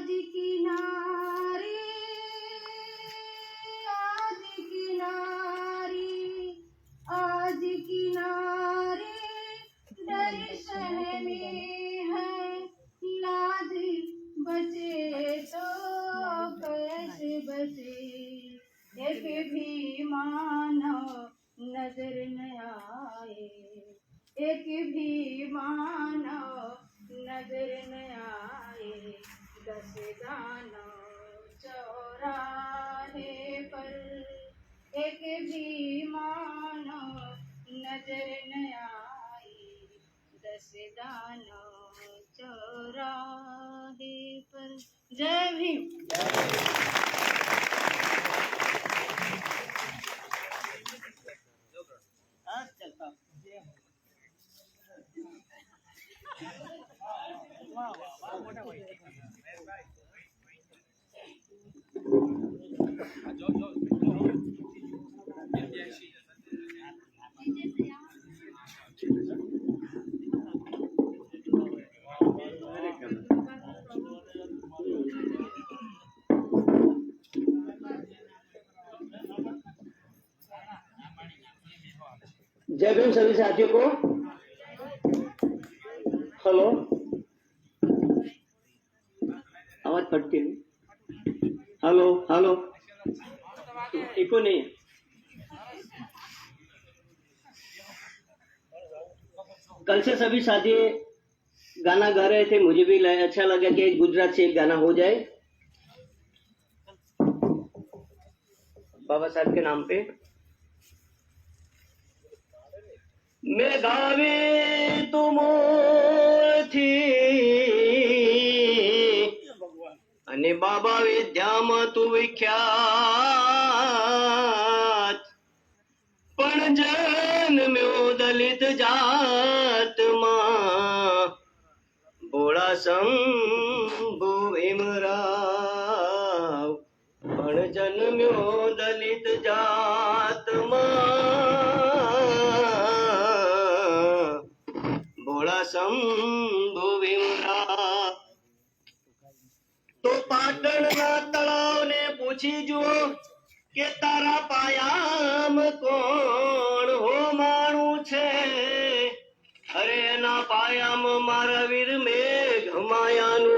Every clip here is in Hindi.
आज की नारी, आज की नारी, आज की नारी दर्शन में है लाज, बचे तो कैसे बचे, एक भी मानव नजर न आए, एक भी मानव नजर न आए, 10 दानव चौराहे पर, एक भी मानव नजर न आए, 10 दानव चौराहे पर। जय भीम। जय भीम सभी साथियों को। हेलो, आवाज फटती है। हेलो हेलो, इको नहीं। कल से सभी साथी गाना गा रहे थे, मुझे भी अच्छा लगा कि गुजरात से एक गाना हो जाए बाबा साहब के नाम पे। मैं गावे तुम थी અને બાબા વિદ્યામાં તું વિખ્યાત, પણ જન્મ્યો દલિત જાતમાં ભોળા શંભુ ભીમરાવ, પણ જન્મ્યો દલિત જાતમાં ભોળા શંભુ ભીમરાવ। तो पाटणना तळावने पूछी जुओ के तारा पायाम कोण हो माणू छे, अरे एना पायाम मारा वीर मेघ मायानु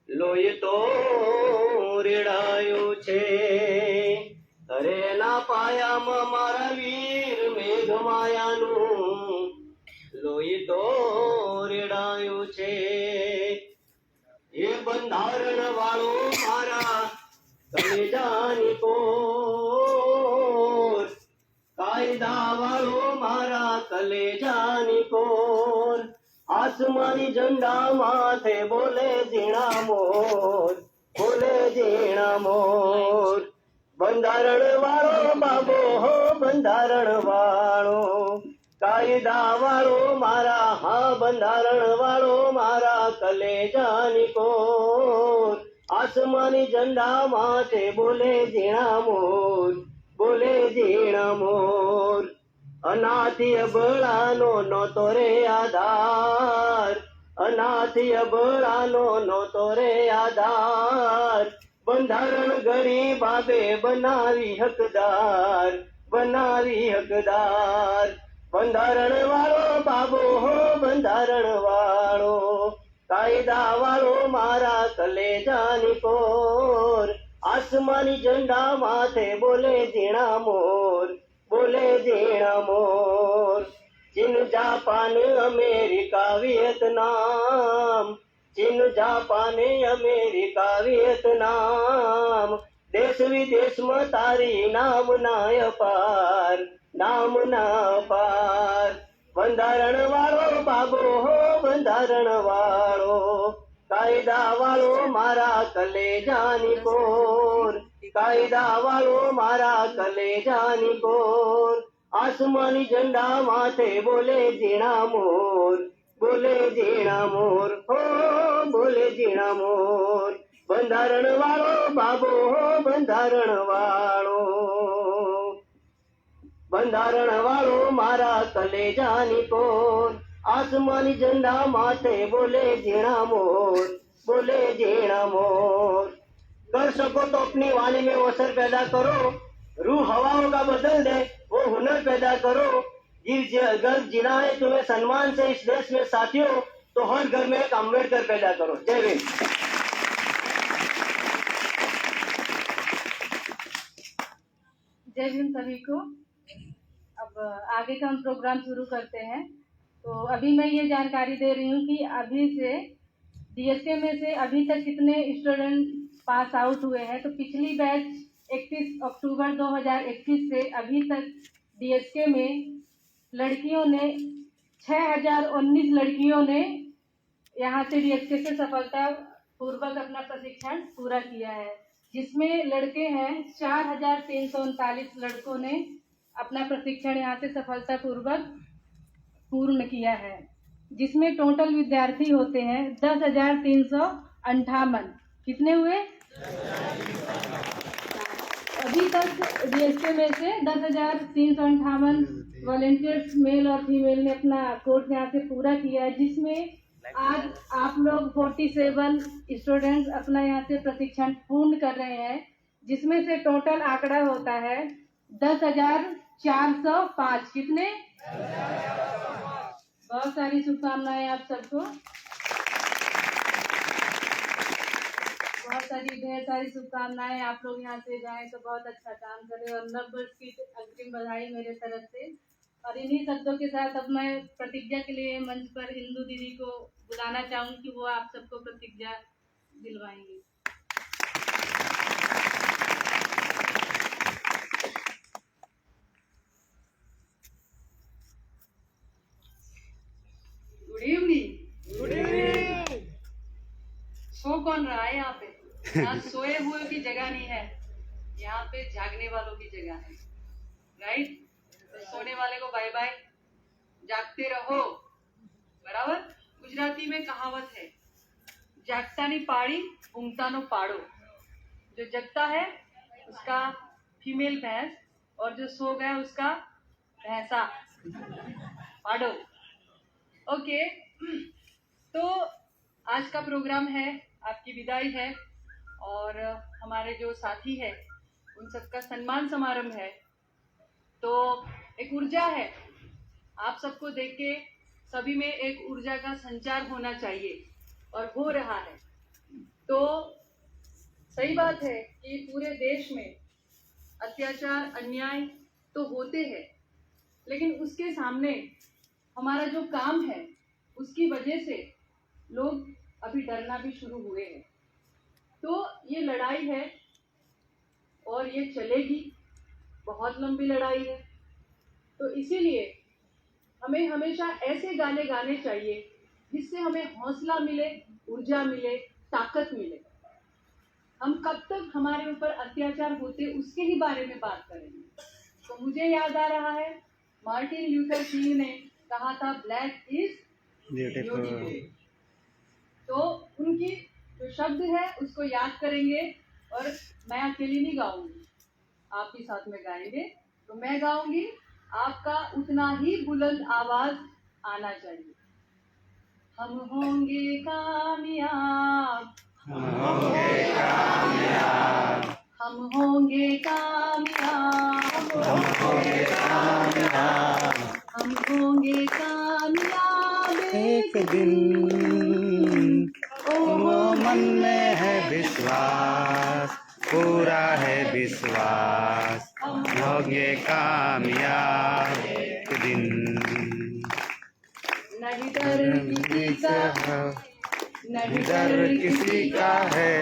लोय तो रेडायो छे, अरे एना पायाम मारा वीर मेघ मायानु लोय तो रेडायो छे। ये बंधारण वालो मारा कलेजानी कोर, कायदा वालो मारा कलेजानी कोर, आसमानी झंडा माथे बोले जीणा मोर, बोले जीणा मोर। बंधारण वालो बाबो हो बंधारण वालो, कायदा वालो मारा हाँ बंधारण वालो मारा कलेजानी कोर, आसमानी झंडा माथे बोले जीणा मोर, बोले जीणा मोर। अनाथी अबळानो नोतो रे आधार, अनाथी अबळानो नोतो रे आधार, बंधारण गरीब बाबे बनावी हकदार, बनावी हकदार। बंधारण वालो बाबो हो बंधारण वालो, कायदा वालो मारा कलेजानी कोर, आसमानी झंडा माथे बोले जीणा मोर, बोले जीणा मोर। चीन जापान अमेरिका वियतनाम, चीन जापान अमेरिका वियतनाम, देश विदेश में तारी नाम ना अपार, नाम ना पार। बंधारण वालो बाबो हो बंधारण वालो, कायदा वालो मारा कलेजानी कोर, कायदा वालो मारा कलेजानी कोर, आसमानी झंडा माथे बोले जीणा मोर, बोले जीणा मोर हो बोले जीणा मोर। बंधारण वालो बाबो हो बंधारण वालो, बंधारण वालो मारा कलेजानी कोर, आसमानी झंडा माथे बोले जीणा मोर, बोले जीना मोर। कर सको तो अपनी वाणी में वो असर पैदा करो, रूह हवाओं का बदल दे वो हुनर पैदा करो। गर्व जीना है तुम्हें सम्मान से इस देश में साथियों, तो हर घर में एक अम्बेडकर पैदा करो। जय भीम। जय भीम सभी को। अब आगे का हम प्रोग्राम शुरू करते हैं। तो अभी मैं ये जानकारी दे रही हूँ कि अभी से डीएसके में से अभी तक कितने स्टूडेंट पास आउट हुए हैं। तो पिछली बैच 31 अक्टूबर 2021 से अभी तक डीएसके में लड़कियों ने 6019 लड़कियों ने यहाँ से डीएसके से सफलता पूर्वक अपना प्रशिक्षण पूरा किया है, जिसमें लड़के हैं 4339 लड़कों ने अपना प्रशिक्षण यहाँ से सफलतापूर्वक पूर्ण किया है, जिसमें टोटल विद्यार्थी होते हैं 10,358। कितने हुए? अभी तक डीएसके में से 10,358 वॉलेंटियर्स मेल और फीमेल ने अपना कोर्स यहाँ से पूरा किया है, जिसमें आज आप लोग 47 स्टूडेंट्स अपना यहाँ से प्रशिक्षण पूर्ण कर रहे हैं, जिसमें से टोटल आंकड़ा होता है 10,405। कितने? बहुत सारी शुभकामनाएं आप सबको। बहुत सारी ढेर सारी शुभकामनाएं। आप लोग यहाँ से जाएं तो बहुत अच्छा काम करें और नववर्ष की अग्रिम बधाई मेरे तरफ से। और इन्हीं शब्दों के साथ अब मैं प्रतिज्ञा के लिए मंच पर इंदु दीदी को बुलाना चाहूंगी कि वो आप सबको प्रतिज्ञा दिलवाएंगी। Good evening. Good evening. सो कौन रहा है यहाँ पे? यहाँ सोए हुए की जगह नहीं है, यहाँ पे जागने वालों की जगह है। राइट? तो सोने वाले को बाय बाय, जागते रहो। बराबर? गुजराती में कहावत है, जागता नहीं पाड़ी ऊँगता नो पाड़ो। जो जगता है उसका फीमेल भैंस और जो सो गया उसका भैंसा पाड़ो। ओके, तो आज का प्रोग्राम है, आपकी विदाई है और हमारे जो साथी है उन सबका सम्मान समारोह है। तो एक ऊर्जा है, आप सबको देख के सभी में एक ऊर्जा का संचार होना चाहिए और हो रहा है। तो सही बात है कि पूरे देश में अत्याचार अन्याय तो होते हैं, लेकिन उसके सामने हमारा जो काम है उसकी वजह से लोग अभी डरना भी शुरू हुए हैं। तो ये लड़ाई है और ये चलेगी, बहुत लंबी लड़ाई है। तो इसीलिए हमें हमेशा ऐसे गाने गाने चाहिए जिससे हमें हौसला मिले, ऊर्जा मिले, ताकत मिले। हम कब तक हमारे ऊपर अत्याचार होते उसके ही बारे में बात करेंगे। तो मुझे याद आ रहा है मार्टिन ल्यूथर किंग ने कहा था ब्लैक इज ब्यूटीफुल। तो उनकी जो शब्द है उसको याद करेंगे और मैं अकेली नहीं गाऊंगी, आप भी साथ में गाएंगे। तो मैं गाऊंगी, आपका उतना ही बुलंद आवाज आना चाहिए। हम होंगे कामयाब, हम होंगे कामयाब, हम होंगे कामयाब, हम होंगे कामयाब, हम होंगे कामयाब एक दिन। ओ मन में है विश्वास, पूरा है विश्वास, होंगे कामयाब एक दिन। नहीं डर किसी का, नहीं डर किसी का है,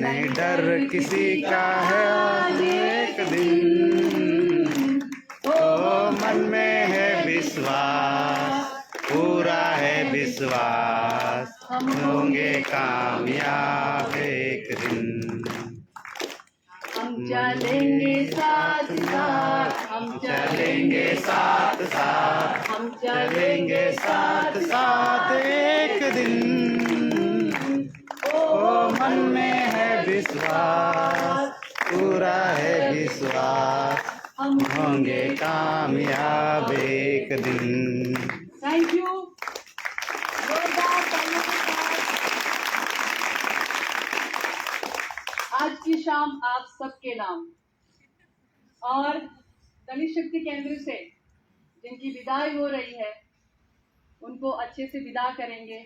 नहीं डर किसी का है आज एक दिन। ओ मन में है विश्वास, पूरा है विश्वास, हम होंगे कामयाब एक दिन। हम चलेंगे साथ साथ, हम चलेंगे साथ साथ, हम चलेंगे साथ साथ एक दिन। ओ मन में है विश्वास, पूरा है विश्वास, हम होंगे कामयाब एक दिन। Thank you. जोरदार तालियों के साथ आज की शाम आप सबके नाम और दलित शक्ति केंद्र से जिनकी विदाई हो रही है उनको अच्छे से विदा करेंगे,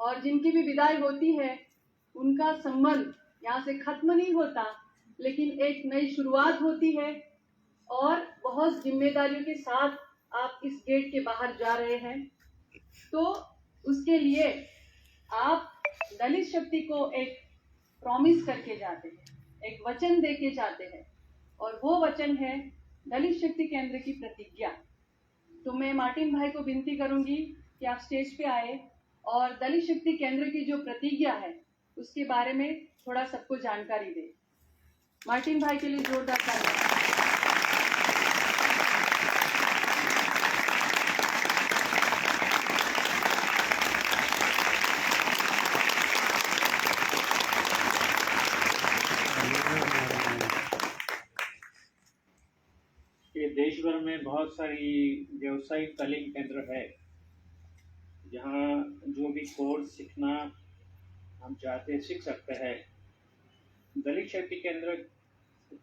और जिनकी भी विदाई होती है उनका संबंध यहाँ से खत्म नहीं होता, लेकिन एक नई शुरुआत होती है। और बहुत जिम्मेदारियों के साथ आप इस गेट के बाहर जा रहे हैं, तो उसके लिए आप दलित शक्ति को एक प्रॉमिस करके जाते हैं, एक वचन दे के जाते हैं, और वो वचन है दलित शक्ति केंद्र की प्रतिज्ञा। तो मैं मार्टिन भाई को विनती करूंगी कि आप स्टेज पे आए और दलित शक्ति केंद्र की जो प्रतिज्ञा है उसके बारे में थोड़ा सबको जानकारी दे। मार्टिन भाई के लिए जोरदार तालियां। ये देश भर में बहुत सारी व्यावसायिक तालीम केंद्र है जहाँ जो भी कोर्स सीखना हम चाहते हैं सीख सकते हैं। दलित शक्ति केंद्र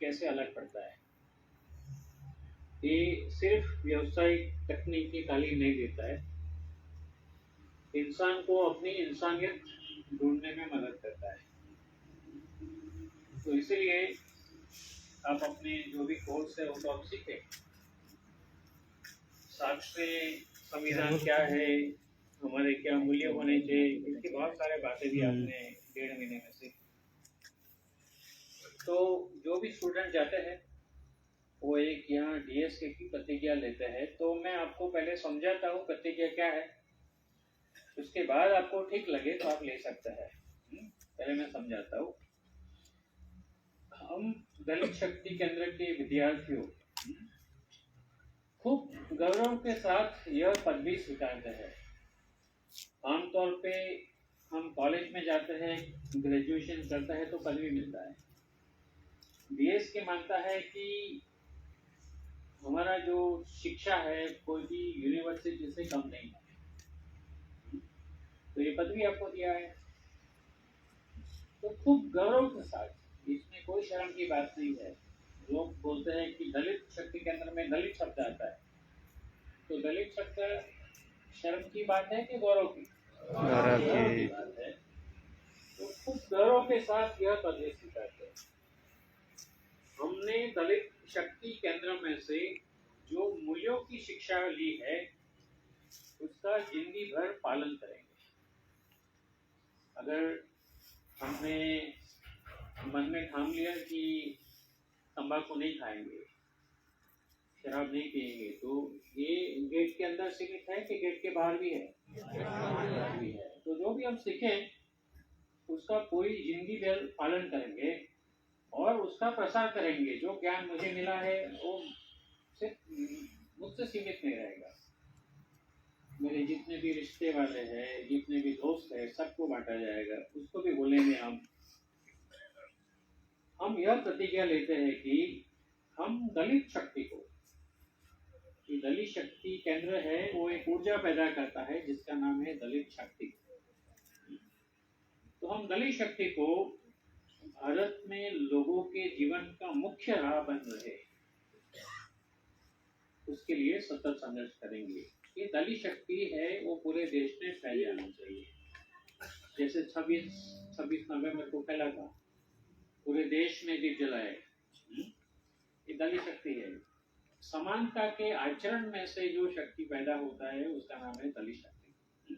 कैसे अलग पड़ता है? ये सिर्फ व्यावसायिक तकनीकी तालीम नहीं देता है, इंसान को अपनी इंसानियत ढूंढने में मदद करता है। तो इसीलिए आप अपने जो भी कोर्स है वो तो आप सीखें, साथ में संविधान क्या है, हमारे क्या मूल्य होने चाहिए, इसकी बहुत सारे बातें भी आपने 1.5 महीने में सीखी। तो जो भी स्टूडेंट जाते हैं वो एक यहाँ डीएसके की प्रतिज्ञा लेते हैं। तो मैं आपको पहले समझाता हूँ प्रतिज्ञा क्या है, उसके बाद आपको ठीक लगे तो आप ले सकते हैं। पहले मैं समझाता हूँ। हम दलित शक्ति केंद्र के विद्यार्थियों खूब गौरव के साथ यह पदवी स्वीकारते हैं। आमतौर पे हम कॉलेज में जाते हैं, ग्रेजुएशन करते हैं तो पदवी मिलता है। बीएस के मानता है कि हमारा जो शिक्षा है कोई भी यूनिवर्सिटी से कम नहीं है, तो ये पदवी आपको दिया है तो खूब गौरव के साथ, इसमें कोई शर्म की बात नहीं है। लोग बोलते हैं कि दलित शक्ति केंद्र में दलित शब्द आता है, तो दलित शब्द शर्म की बात है कि गौरव की? गौरव की बात है। तो खूब गौरव के साथ यह पदवी स्वीकारते हैं। हमने दलित शक्ति केंद्र में से जो मूल्यों की शिक्षा ली है उसका जिंदगी भर पालन करेंगे। अगर हमने मन में ठान लिया कि तंबाकू नहीं खाएंगे, शराब नहीं पिएंगे, तो ये गेट के अंदर सीमित है कि गेट के बाहर भी है? भी है। तो जो भी हम सीखें उसका पूरी जिंदगी भर पालन करेंगे और उसका प्रसार करेंगे। जो ज्ञान मुझे मिला है वो सिर्फ मुझसे सीमित नहीं रहेगा, मेरे जितने भी रिश्ते वाले हैं, जितने भी दोस्त हैं, सबको बांटा जाएगा, उसको भी बोलेंगे। हम यह प्रतिज्ञा लेते हैं कि हम दलित शक्ति को, कि दलित शक्ति केंद्र है वो एक ऊर्जा पैदा करता है जिसका नाम है दलित शक्ति। तो हम दलित शक्ति को भारत में लोगों के जीवन का मुख्य राह बन रहे, उसके लिए सतत संघर्ष करेंगे। ये दलित शक्ति है वो पूरे देश में फैल जाना चाहिए। जैसे 26 नवंबर को फैला था, पूरे देश में दीप जलाए, ये दलित शक्ति है। समानता के आचरण में से जो शक्ति पैदा होता है उसका नाम है दलित शक्ति।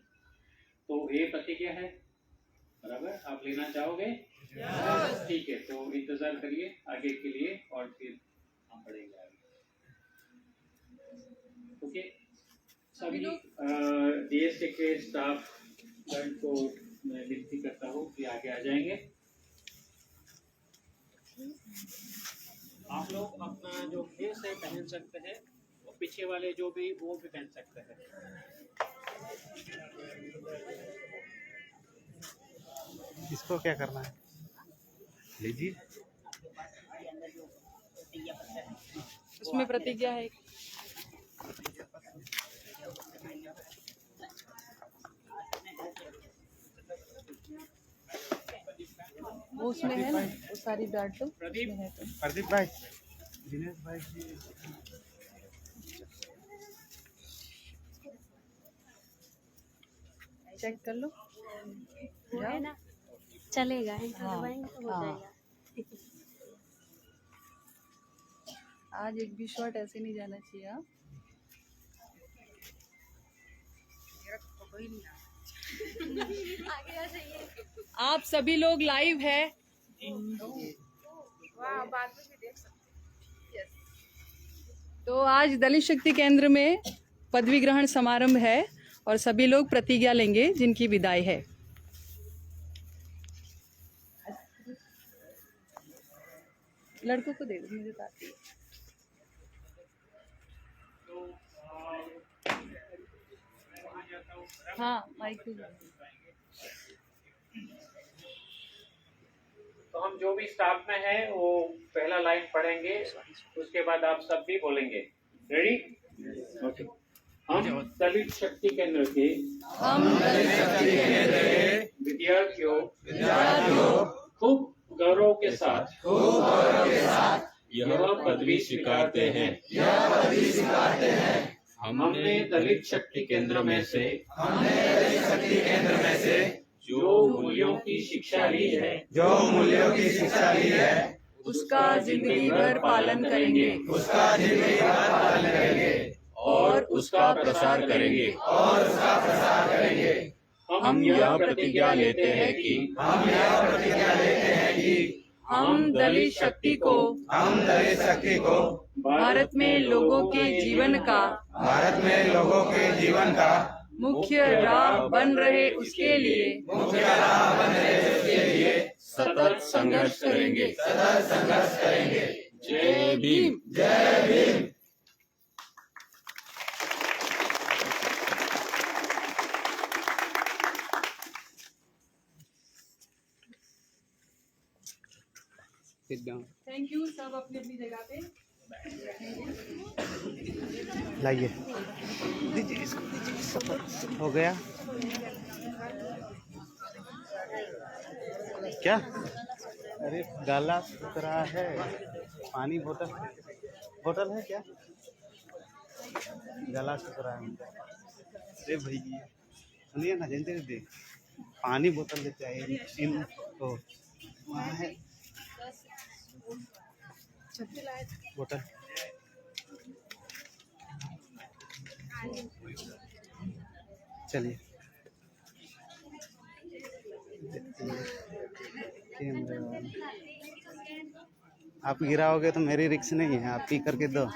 तो ये प्रतिज्ञा है, बराबर? आप लेना चाहोगे? ठीक है, तो इंतजार करिए आगे के लिए और फिर हम पढ़ेंगे आगे। ओके, सभी डीएसए के स्टाफ को मैं विनती करता हूँ कि आगे आ जाएंगे। आप लोग अपना जो ड्रेस है पहन सकते हैं, और पीछे वाले जो भी वो भी पहन सकते हैं। इसको क्या करना है? लीजिए। उसमें प्रतिज्ञा है। वो उसमें है ना, वो सारी डाट तो प्रदीप। उसमें है तो। प्रदीप भाई, दिनेश भाई की चेक कर लो। वो है ना, चलेगा इंटर हाँ, दबाएंगे तो हो हाँ। जाएगा। आज एक भी शॉट ऐसे नहीं जाना चाहिए। हाँ? आप सभी लोग लाइव है। तो आज दलित शक्ति केंद्र में पदवी ग्रहण समारोह है और सभी लोग प्रतिज्ञा लेंगे जिनकी विदाई है। लड़कों को दे दो, मुझे तो आती है। हाँ, माइक पे जाओ। तो हम जो भी स्टाफ में है वो पहला लाइन पढ़ेंगे, उसके बाद आप सब भी बोलेंगे। रेडी? ओके। हम दलित शक्ति केंद्र के विद्यार्थियों खूब गौरव के साथ यह पदवी स्वीकारते हैं। हमने दलित शक्ति केंद्र में से जो मूल्यों की शिक्षा ली है, उसका जिंदगी भर पालन करेंगे और उसका प्रसार करेंगे। हम यह प्रतिज्ञा लेते हैं कि हम दलित शक्ति को भारत में लोगों के जीवन का मुख्य राह बन रहे उसके लिए सतत संघर्ष करेंगे। जय भीम। Thank you. सब अपनी अपनी जगह पे लाइए, दीजिए इसको, दीजिए। हो गया क्या? अरे गला सूखा है, पानी बोतल है क्या? गला सूखा है उनका। अरे भैया सुनिए ना, जानते दे पानी बोतल लेते आए इनको, वहाँ है बोतल। चलिए आप गिराओगे तो मेरी रिक्स नहीं है, आप पी करके दो।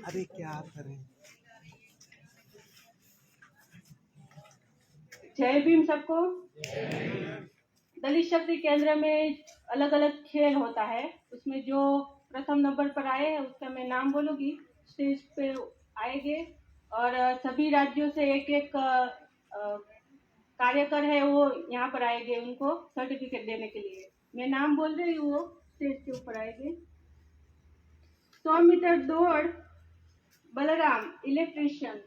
अरे क्या करें। जय भीम सबको। दलित शक्ति केंद्र में अलग अलग खेल होता है, उसमें जो प्रथम नंबर पर आए हैं उसका मैं नाम बोलूंगी, स्टेज पे आएंगे और सभी राज्यों से एक एक कार्यकर है वो यहाँ पर आएंगे उनको सर्टिफिकेट देने के लिए। मैं नाम बोल रही हूँ, वो स्टेज के ऊपर आएंगे। 100 मीटर दौड़ बलराम इलेक्ट्रीशियन।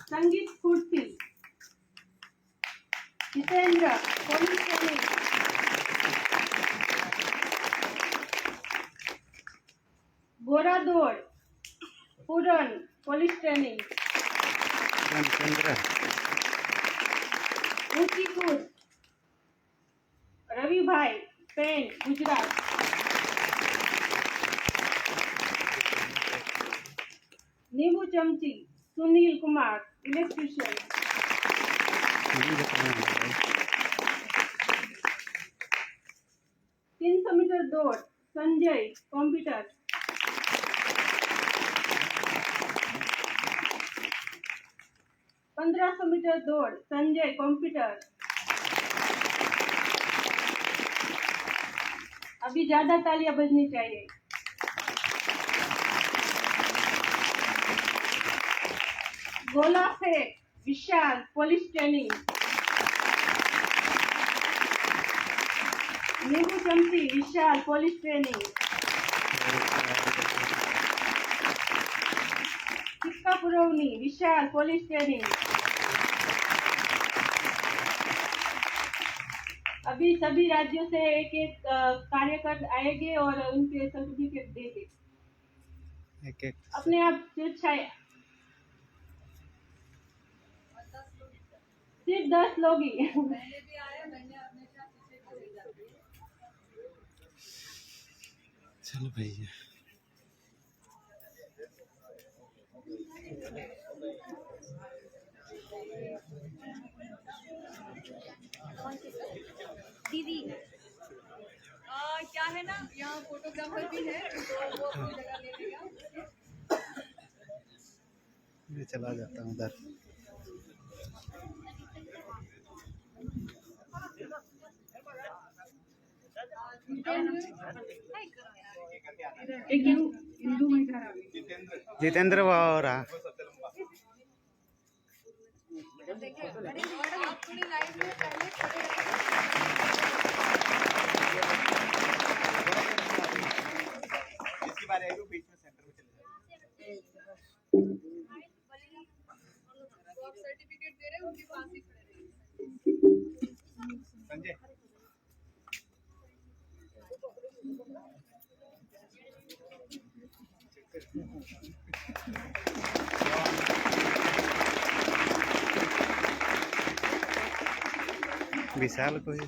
संगीत कुर्सी जितेंद्र पुलिस ट्रेनिंग। गोरा दौड़ पूरन पुलिस ट्रेनिंग। ऊंची कूद रवि भाई पेंट गुजरात। नींबू चमची सुनील कुमार इलेक्ट्रीशियन। 300 मीटर दौड़ संजय कंप्यूटर। 1500 मीटर दौड़ संजय कंप्यूटर। अभी ज्यादा तालियां बजनी चाहिए। गोला फेंक विशाल, पुलिस ट्रेनिंग। नींबू चमची विशाल, पुलिस ट्रेनिंग। सिक्का पुरवनी विशाल, पुलिस ट्रेनिंग। अभी सभी राज्यों से एक एक कार्यकर्ता आएंगे और उनके सर्टिफिकेट देंगे। एक एक अपने आप स्वेच्छाएं, सिर्फ 10 लोग ही। मैंने भी आया, मैंने हमेशा पीछे चली जाती है। चलो भैया। दीदी क्या है ना, यहाँ फोटोग्राफर भी है तो वो अपनी जगह ले लेगा। मैं चला जाता हूँ उधर। एक हिंदू में घर जितेंद्र वावरा। आप थोड़ी लाइन में पहले खड़े रहिए। इसकी बार आएगी बीच में सेंटर में चले जाए। तो आप सर्टिफिकेट दे रहे हैं, उनके पास ही खड़े रहिए। संजय विशाल को ही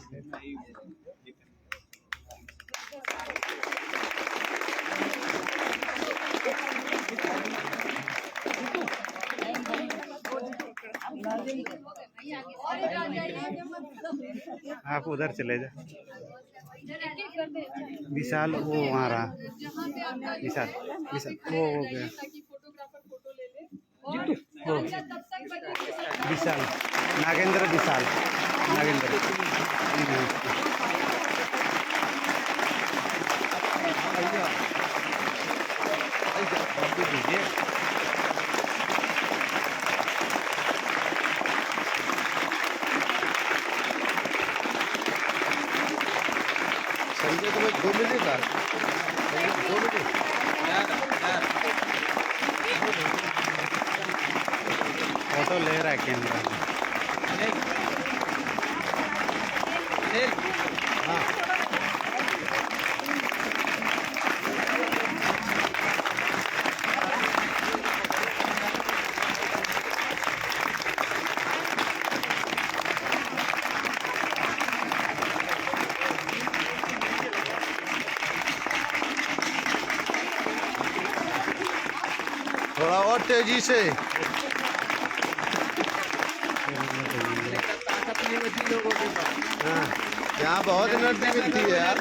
आप उधर चले जा। विशाल वो वहाँ रहा। विशाल विशाल वो हो गया। फोटोग्राफर फोटो ले ले और वो तब तक बजेंगे। विशाल नागेंद्र विशाल नागेंद्र। संजय तुम्हें 2 मिनट का 2 मिनट फोटो ले रहा है कैमरा में। हाँ थोड़ा और तेजी से। हाँ यहाँ बहुत एनर्जी मिलती है यार।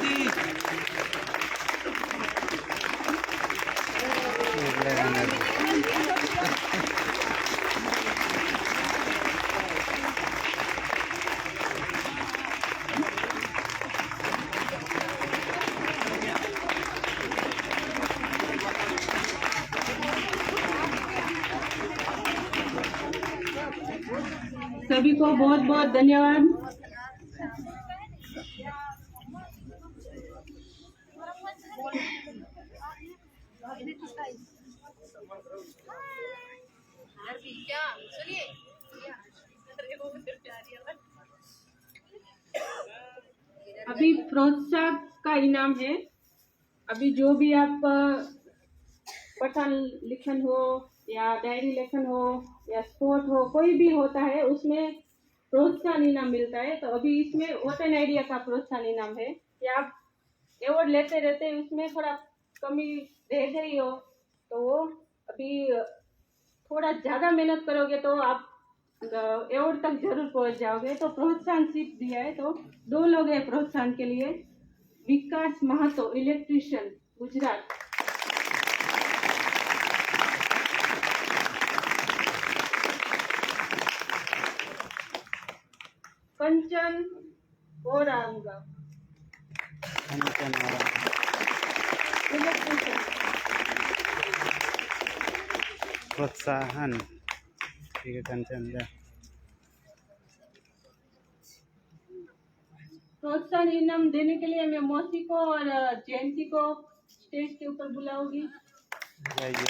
सभी को बहुत बहुत धन्यवाद। अभी प्रोत्साहन का इनाम है। अभी जो भी आप पठन लिखन हो या डायरी लेखन हो या स्पोर्ट हो, कोई भी होता है उसमें प्रोत्साहन इनाम मिलता है। तो अभी इसमें ओपन आइडिया का प्रोत्साहन इनाम है कि आप अवार्ड लेते रहते उसमें थोड़ा कमी रह गई हो तो वो अभी थोड़ा ज़्यादा मेहनत करोगे तो आप अवार्ड तक जरूर पहुंच जाओगे। तो प्रोत्साहन सिर्फ दिया है तो 2 लोग हैं प्रोत्साहन के लिए। विकास महातो इलेक्ट्रिशियन गुजरात, कंचन औरंगा। कंचन वाला इलेक्ट्रिशियन। प्रोत्साहन, ठीक है कंचन जा। प्रोत्साहन इनाम देने के लिए मैं मौसी को और जयंती को स्टेज के ऊपर बुलाऊंगी। जाइए जाइए।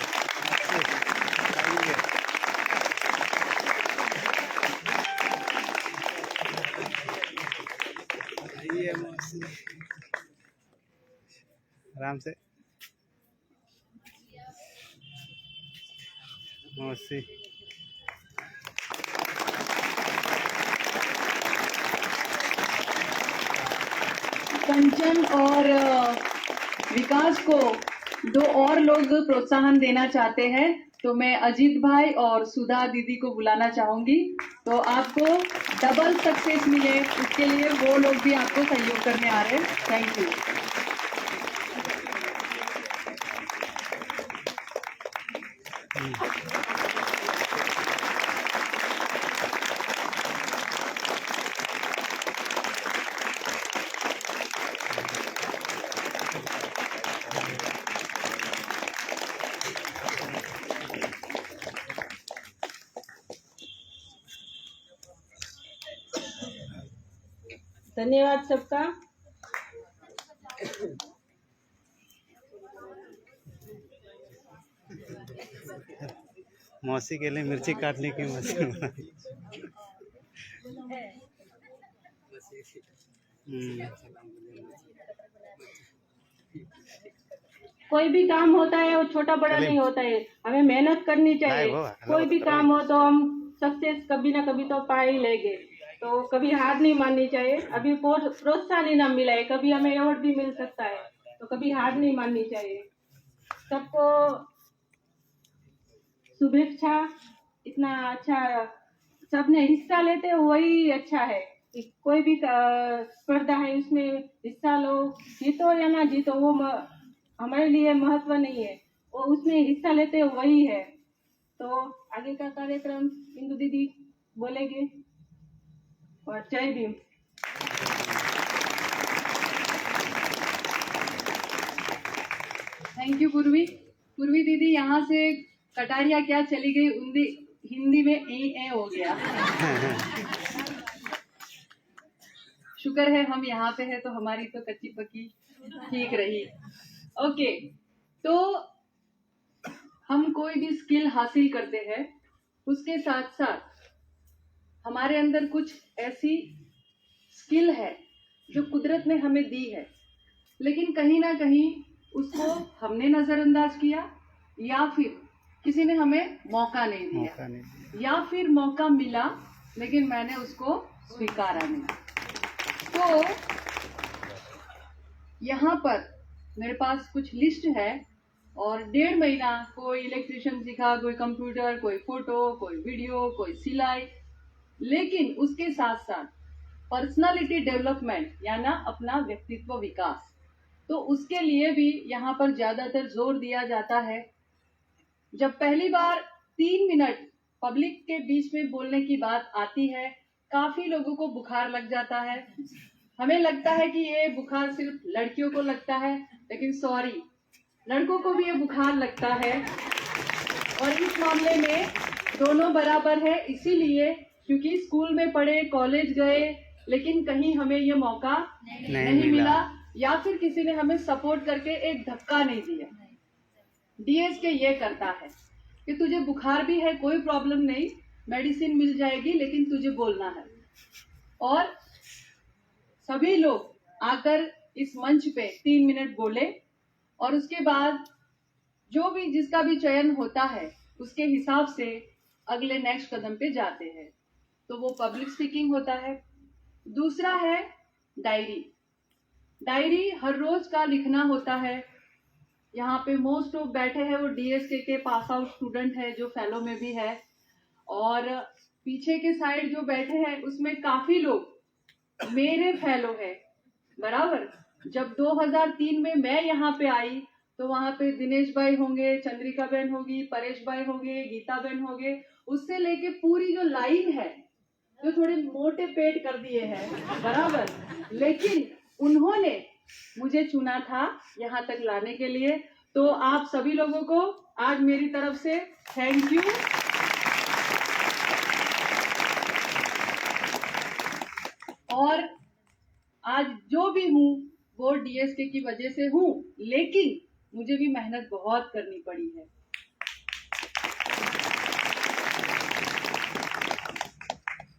आइए मौसी, आराम से मौसी। कंचन और विकास को 2 और लोग प्रोत्साहन देना चाहते हैं, तो मैं अजीत भाई और सुधा दीदी को बुलाना चाहूंगी। तो आपको डबल सक्सेस मिले, उसके लिए वो लोग भी आपको सहयोग करने आ रहे हैं। Thank you. धन्यवाद सबका। मौसी के लिए मिर्ची काटने की मशीन बनाई। कोई भी काम होता है वो छोटा बड़ा नहीं होता है, हमें मेहनत करनी चाहिए। कोई भी काम हो तो हम सक्सेस कभी ना कभी तो पा ही लेंगे, तो कभी हार नहीं माननी चाहिए। अभी प्रोत्साहन इनाम मिला है, कभी हमें अवार्ड भी मिल सकता है, तो कभी हार नहीं माननी चाहिए। सबको शुभेच्छा। इतना अच्छा सबने हिस्सा लेते हैं वही अच्छा है। कोई भी स्पर्धा है उसमें हिस्सा लो, जीतो या ना जीतो वो हमारे लिए महत्व नहीं है, वो उसमें हिस्सा लेते हैं वही है। तो आगे का कार्यक्रम इंदु दीदी बोलेंगे। और जय भीम। थैंक यू पूर्वी। पूर्वी दीदी यहाँ से कटारिया क्या चली गई, हिंदी में ए हो गया। शुक्र है हम यहाँ पे है तो हमारी तो कच्ची पक्की ठीक रही। ओके, तो हम कोई भी स्किल हासिल करते हैं, उसके साथ साथ हमारे अंदर कुछ ऐसी स्किल है जो कुदरत ने हमें दी है, लेकिन कहीं ना कहीं उसको हमने नजरअंदाज किया, या फिर किसी ने हमें मौका नहीं दिया, या फिर मौका मिला लेकिन मैंने उसको स्वीकारा नहीं। तो यहाँ पर मेरे पास कुछ लिस्ट है, और 1.5 महीना कोई इलेक्ट्रिशियन सीखा, कोई कंप्यूटर, कोई फोटो, कोई वीडियो, कोई सिलाई, लेकिन उसके साथ साथ पर्सनालिटी डेवलपमेंट या ना अपना व्यक्तित्व विकास, तो उसके लिए भी यहाँ पर ज्यादातर जोर दिया जाता है। जब पहली बार 3 मिनट पब्लिक के बीच में बोलने की बात आती है, काफी लोगों को बुखार लग जाता है। हमें लगता है कि ये बुखार सिर्फ लड़कियों को लगता है, लेकिन सॉरी, लड़कों को भी ये बुखार लगता है। और इस मामले में दोनों बराबर है, इसीलिए क्योंकि स्कूल में पढ़े, कॉलेज गए, लेकिन कहीं हमें ये मौका नहीं मिला, या फिर किसी ने हमें सपोर्ट करके एक धक्का नहीं दिया। डीएसके ये करता है कि तुझे बुखार भी है, कोई प्रॉब्लम नहीं, मेडिसिन मिल जाएगी, लेकिन तुझे बोलना है। और सभी लोग आकर इस मंच पे 3 मिनट बोले, और उसके बाद जो भी जिसका भी चयन होता है उसके हिसाब से अगले नेक्स्ट कदम पे जाते हैं। तो वो पब्लिक स्पीकिंग होता है। दूसरा है डायरी। डायरी हर रोज का लिखना होता है। यहाँ पे मोस्ट ऑफ बैठे हैं वो डीएसके के पास आउट स्टूडेंट है, जो फेलो में भी है, और पीछे के साइड जो बैठे हैं उसमें काफी लोग मेरे फेलो है। बराबर जब 2003 में मैं यहाँ पे आई तो वहाँ पे दिनेश भाई होंगे, चंद्रिका बहन होगी, परेश भाई होंगे, गीता बहन होंगे, उससे लेके पूरी जो लाइन है जो थोड़े मोटे पेट कर दिए हैं, बराबर, लेकिन उन्होंने मुझे चुना था यहाँ तक लाने के लिए। तो आप सभी लोगों को आज मेरी तरफ से थैंक यू। और आज जो भी हूँ वो डीएसके की वजह से हूँ, लेकिन मुझे भी मेहनत बहुत करनी पड़ी है।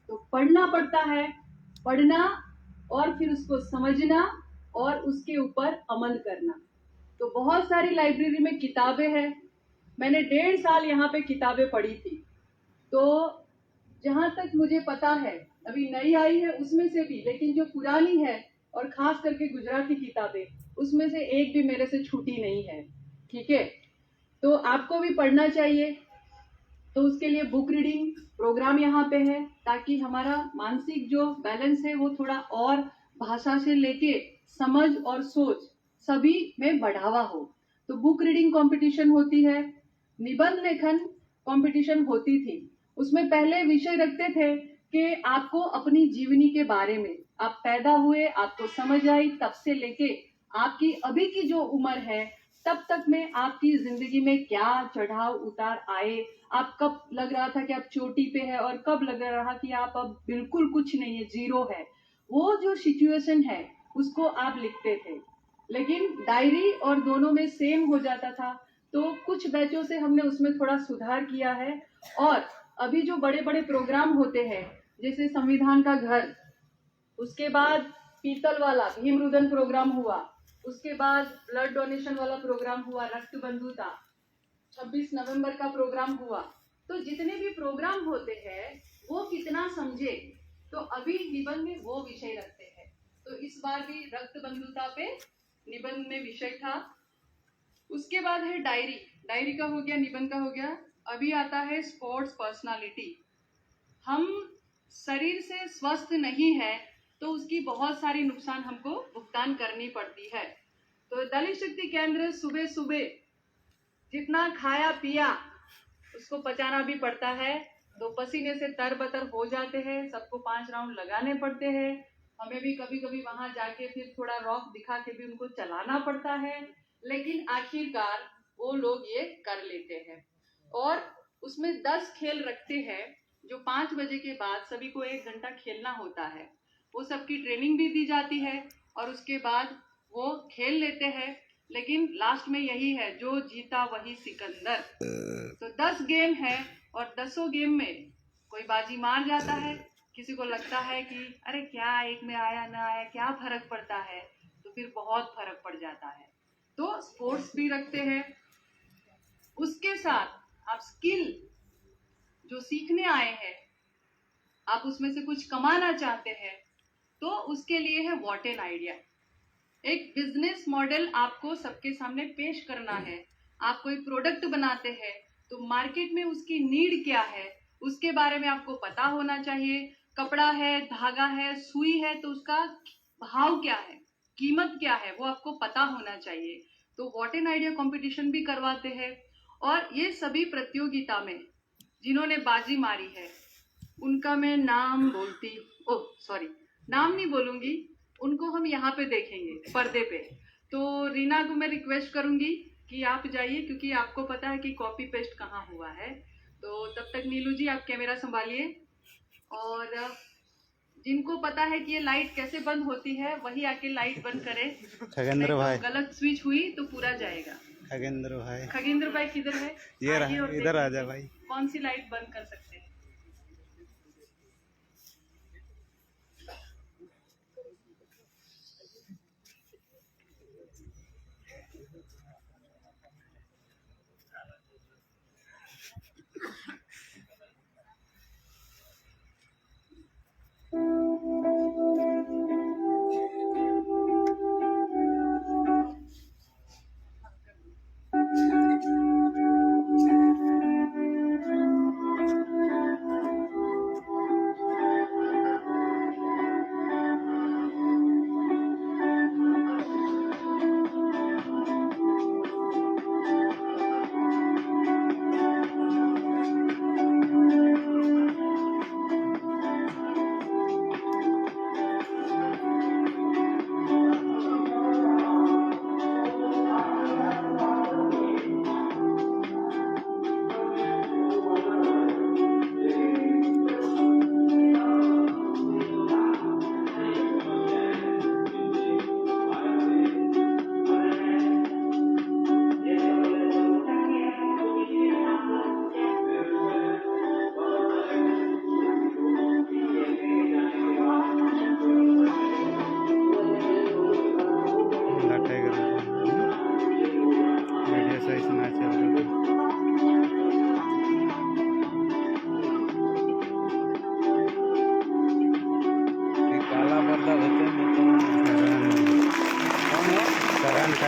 तो पढ़ना पड़ता है, पढ़ना और फिर उसको समझना और उसके ऊपर अमल करना। तो बहुत सारी लाइब्रेरी में किताबें हैं। मैंने 1.5 साल यहाँ पे किताबें पढ़ी थी। तो जहाँ तक मुझे पता है, अभी नई आई है उसमें से भी, लेकिन जो पुरानी है और खास करके गुजराती किताबें, उसमें से एक भी मेरे से छूटी नहीं है। ठीक है, तो आपको भी पढ़ना चाहिए। तो उसके लिए बुक रीडिंग प्रोग्राम यहाँ पे है, ताकि हमारा मानसिक जो बैलेंस है वो थोड़ा और भाषा से लेके समझ और सोच सभी में बढ़ावा हो। तो बुक रीडिंग कंपटीशन होती है, निबंध लेखन कंपटीशन होती थी। उसमें पहले विषय रखते थे कि आपको अपनी जीवनी के बारे में, आप पैदा हुए, आपको समझ आई, तब से लेके आपकी अभी की जो उम्र है तब तक में आपकी जिंदगी में क्या चढ़ाव उतार आए, आप कब लग रहा था कि आप चोटी पे है और कब लग रहा कि आप अब बिल्कुल कुछ नहीं है, जीरो है। वो जो सिचुएशन है उसको आप लिखते थे, लेकिन डायरी और दोनों में सेम हो जाता था। तो कुछ बैचों से हमने उसमें थोड़ा सुधार किया है। और अभी जो बड़े बड़े प्रोग्राम होते हैं, जैसे संविधान का घर, उसके बाद पीतल वाला भीमरुदन प्रोग्राम हुआ, उसके बाद ब्लड डोनेशन वाला प्रोग्राम हुआ, रक्त बंधुता, 26 नवंबर का प्रोग्राम हुआ। तो जितने भी प्रोग्राम होते हैं वो कितना समझे, तो अभी निबंध में वो विषय रखते हैं। तो इस बार भी रक्त बंधुता पे निबंध में विषय था। उसके बाद है डायरी, डायरी का हो गया, निबंध का हो गया। अभी आता है स्पोर्ट्स पर्सनालिटी। हम शरीर से स्वस्थ नहीं है तो उसकी बहुत सारी नुकसान हमको भुगतान करनी पड़ती है। तो दलित शक्ति केंद्र सुबह सुबह जितना खाया पिया उसको पचाना भी पड़ता है। तो पसीने से तरबतर हो जाते हैं, सबको 5 राउंड लगाने पड़ते हैं। हमें भी कभी कभी वहां जाके फिर थोड़ा रॉक दिखा के भी उनको चलाना पड़ता है, लेकिन आखिरकार वो लोग ये कर लेते हैं। और उसमें 10 खेल रखते हैं जो 5 बजे के बाद सभी को 1 घंटा खेलना होता है। वो सबकी ट्रेनिंग भी दी जाती है और उसके बाद वो खेल लेते हैं। लेकिन लास्ट में यही है, जो जीता वही सिकंदर। तो 10 गेम है और 10 गेम में कोई बाजी मार जाता है। किसी को लगता है कि अरे क्या एक में आया ना आया क्या फर्क पड़ता है, तो फिर बहुत फर्क पड़ जाता है। तो स्पोर्ट्स भी रखते हैं। उसके साथ आप स्किल जो सीखने आए हैं, आप उसमें से कुछ कमाना चाहते हैं, तो उसके लिए है व्हाट एन आइडिया। एक बिजनेस मॉडल आपको सबके सामने पेश करना है। आप कोई प्रोडक्ट बनाते हैं तो मार्केट में उसकी नीड क्या है उसके बारे में आपको पता होना चाहिए। कपड़ा है, धागा है, सुई है, तो उसका भाव क्या है, कीमत क्या है, वो आपको पता होना चाहिए। तो व्हाट एन आइडिया कंपटीशन भी करवाते हैं। और ये सभी प्रतियोगिता में जिन्होंने बाजी मारी है उनका मैं नाम नाम नहीं बोलूंगी, उनको हम यहाँ पे देखेंगे पर्दे पे। तो रीना को मैं रिक्वेस्ट करूंगी कि आप जाइए, क्योंकि आपको पता है कि कॉपी पेस्ट कहाँ हुआ है। तो तब तक नीलू जी आप कैमरा संभालिए, और जिनको पता है कि ये लाइट कैसे बंद होती है वही आके लाइट बंद करे। खगेंद्र भाई, तो गलत स्विच हुई तो पूरा जाएगा। खगेंद्र भाई किधर है? ये रहा, इधर आ जा भाई। कौन सी लाइट बंद कर सकते हैं?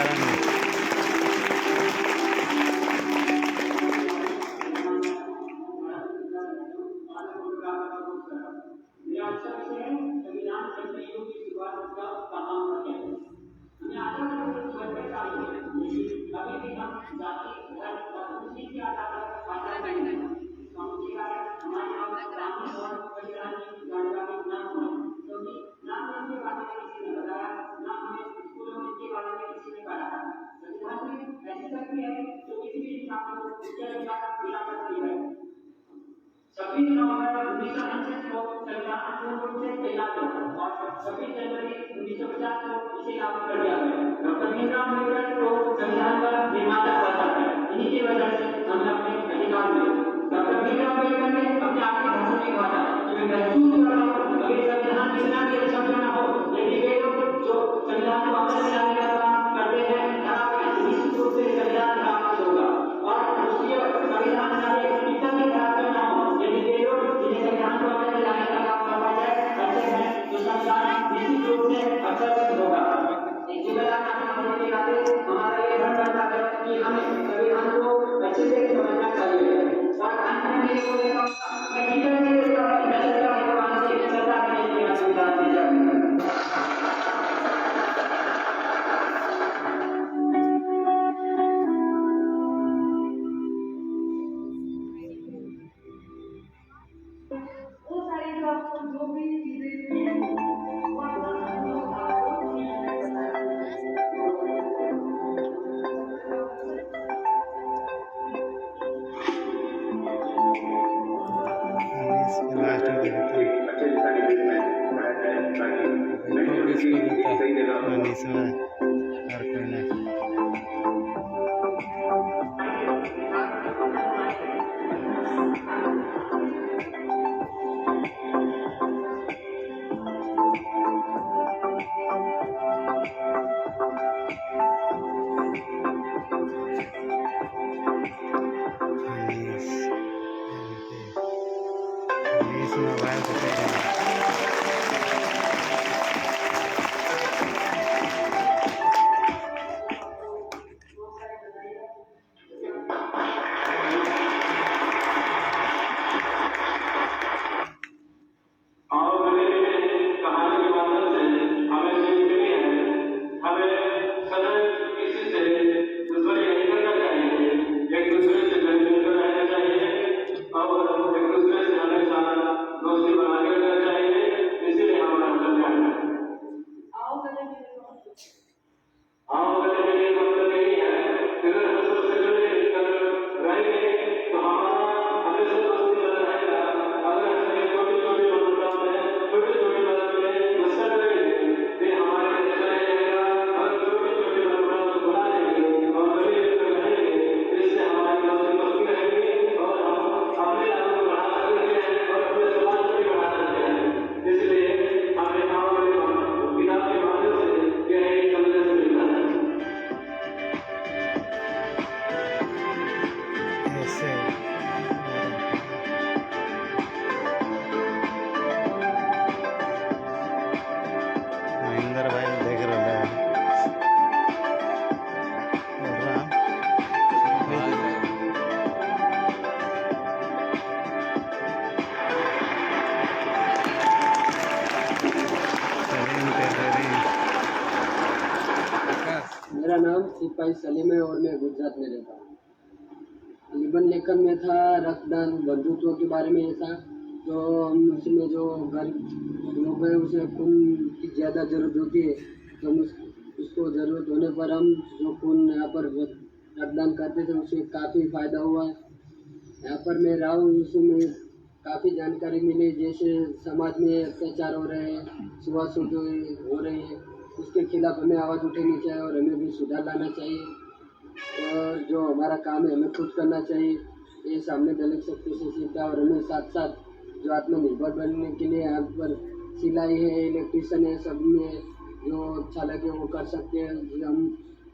नज़ारा नहीं। सभी नवंबर 1949 को संविधान पूर्ण रूप से तैयार हो और 26 जनवरी 1950 को इसे लागू कर दिया गया। डॉक्टर भीमराव अम्बेडकर को संविधान का निर्माता कहता है। इन्हीं की वजह से हमें अपने अधिकार मिले। डॉक्टर भीमराव अम्बेडकर ने अपने आखिरी भाषण में कहा था कि मैं महसूस कर रहा हूँ अगर संविधान निर्माण की रक्षा न हो, यदि वे लोग जो संविधान को वापस लाने का काम करते हैं निश्चित रूप से संविधान खराब होगा और उसकी संविधान का एक इतना भी खराब न हो। यदि वे लोग जिन्हें संविधान को वापस लाने का काम करवा जाए करते हैं तो संविधान निश्चित रूप से असर होगा। एक जिम्मेदार नागरिक होने के नाते हमारा ये धर्म बनता है कि हमें संविधान को अच्छे से समझना चाहिए और अंत में मैं भगवान से सदा के लिए आशीर्वाद दीजिए। इसके लास्ट में देखता हूँ इसको देता इसमें और कोई नहीं। मोबाइल को महेंद्र भाई देख रहे हैं मेरा नाम सिपाही सलीम है और मैं गुजरात में रहता हूँ। निबंध लेखन में था रक्तदान बंधुत्व के बारे में ऐसा तो हम उसमें जो गरीब लोग हैं उसे खून की ज़्यादा ज़रूरत होती है तो हम उसको ज़रूरत होने पर हम जो खून यहाँ पर रक्तदान करते थे उससे काफ़ी फ़ायदा हुआ। यहाँ पर मैं रहा हूँ उसमें काफ़ी जानकारी मिली जैसे समाज में अत्याचार हो रहे हैं, छुआछूत हो रही है, उसके खिलाफ हमें आवाज़ उठानी चाहिए और हमें भी सुधार लाना चाहिए और जो हमारा काम है हमें खुद करना चाहिए। ये सामने दलित शक्ति से सीखा और हमें साथ साथ जो आत्मनिर्भर बनने के लिए यहाँ पर सिलाई है, इलेक्ट्रिशियन है, सब में जो अच्छा लगे वो कर सकते हैं। हम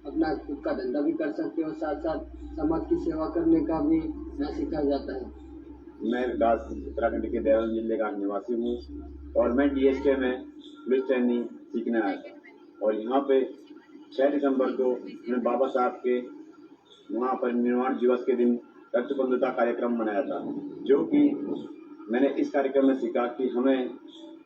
अपना खुद का धंधा भी कर सकते हैं और साथ साथ समाज की सेवा करने का भी यहाँ सिखाया जाता है। मैं विकास उत्तराखंड के देहरादून जिले का निवासी हूँ और मैं DSK में पुलिस ट्रेनिंग सीखने आया था और यहाँ पे 6 दिसंबर को हमने बाबा साहब के वहाँ पर निर्वाण दिवस के दिन रक्त बंधुता कार्यक्रम मनाया था, जो कि मैंने इस कार्यक्रम में सीखा कि हमें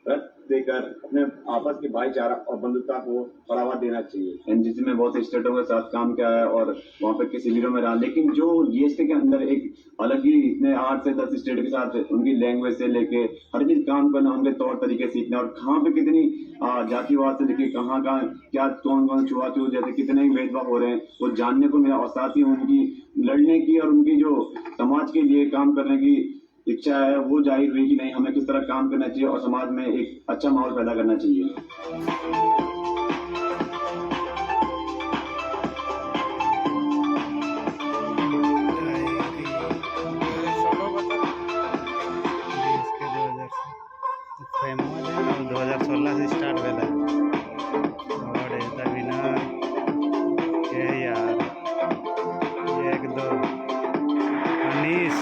रक्त देकर अपने आपस के भाईचारा और बंधुता को बढ़ावा देना चाहिए। एनजीसी में बहुत से स्टेटों के साथ काम किया है और वहाँ पे के शिविरों में रहा, लेकिन जो जीएसटी के अंदर एक अलग ही इतने 8 से 10 स्टेट के साथ उनकी लैंग्वेज से लेके हर चीज काम करना, उनके तौर तरीके सीखना और कहाँ पे कितनी जातिवाद से लेके कहाँ क्या कौन कौन छुआछूत जैसे कितने ही भेदभाव हो रहे हैं वो जानने को मिला, और साथ ही उनकी लड़ने की और उनकी जो समाज के लिए काम करने की इच्छा है वो जाहिर हुई कि नहीं, हमें किस तरह काम करना चाहिए और समाज में एक अच्छा माहौल पैदा करना चाहिए। फेमस है 2016 से स्टार्ट हुआ और ऐसा विनर ये यार एक दो अनीस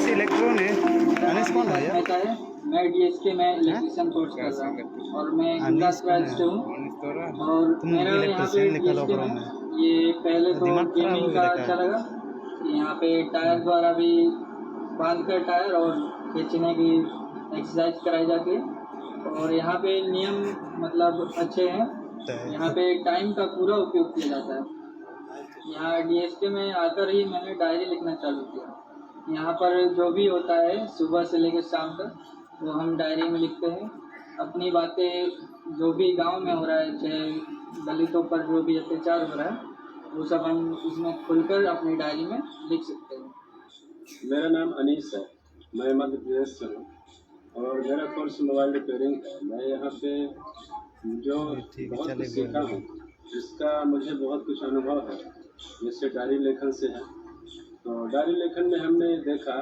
इलेक्ट्रॉन है। अनीस कौन है यार? मैं डीएसके में इलेक्ट्रिशियन कोर्स कर रहा हूँ और मैं क्लास 12 से हूँ और मेरा यहाँ पे DSK में ये पहले तो गेमिंग का अच्छा लगा। यहाँ पे टायर द्वारा भी बांध कर टायर और खींचने की एक्सरसाइज कराई जाती है और यहाँ पे नियम मतलब अच्छे हैं। यहाँ पे टाइम का पूरा उपयोग किया जाता है। यहाँ डीएसके में आकर ही मैंने डायरी लिखना चालू किया। यहाँ पर जो भी होता है सुबह से लेकर शाम तक वो हम डायरी में लिखते हैं। अपनी बातें जो भी गांव में हो रहा है, चाहे दलितों पर जो भी अत्याचार हो रहा है, वो सब हम इसमें खुलकर अपनी डायरी में लिख सकते हैं। मेरा नाम अनीस है, मैं मध्य प्रदेश से हूँ और मेरा कोर्स मोबाइल रिपेयरिंग है। मैं यहाँ पे जो बहुत कुछ सीखा हूँ जिसका मुझे बहुत कुछ अनुभव है, जिससे डायरी लेखन से है। तो डायरी लेखन में हमने देखा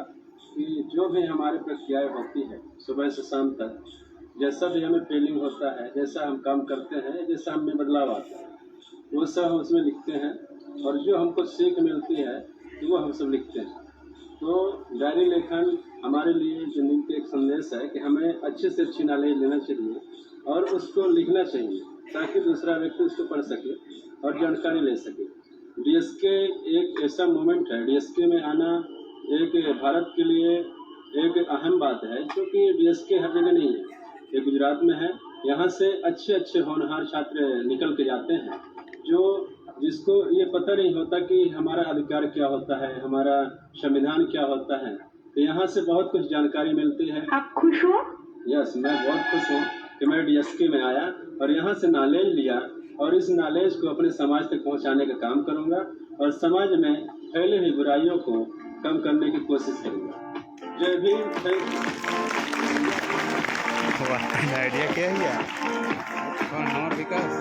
कि जो भी हमारे प्रक्रियाएँ होती है सुबह से शाम तक, जैसा भी हमें फीलिंग होता है, जैसा हम काम करते हैं, जैसा हमें बदलाव आता है, वो सब हम उसमें लिखते हैं और जो हमको सीख मिलती है वो हम सब लिखते हैं। तो डायरी लेखन हमारे लिए ज़िंदगी का एक संदेश है कि हमें अच्छे से अच्छी नॉलेज लेना चाहिए और उसको लिखना चाहिए ताकि दूसरा व्यक्ति उसको पढ़ सके और जानकारी ले सके। डीएसके एक ऐसा मोमेंट है, डीएसके में आना एक भारत के लिए एक अहम बात है, क्योंकि डीएसके हर जगह नहीं है। ये गुजरात में है। यहाँ से अच्छे अच्छे होनहार छात्र निकल के जाते हैं जिसको ये पता नहीं होता कि हमारा अधिकार क्या होता है, हमारा संविधान क्या होता है। तो यहाँ से बहुत कुछ जानकारी मिलती है। आप खुश हो? यस, मैं बहुत खुश हूँ कि मैं डीएसके में आया और यहाँ से नॉलेज लिया और इस नॉलेज को अपने समाज तक पहुँचाने का काम करूँगा और समाज में फैले हुई बुराइयों को कम करने की कोशिश करूँगा। जय भीम। आइडिया क्या है कौन हमार विकास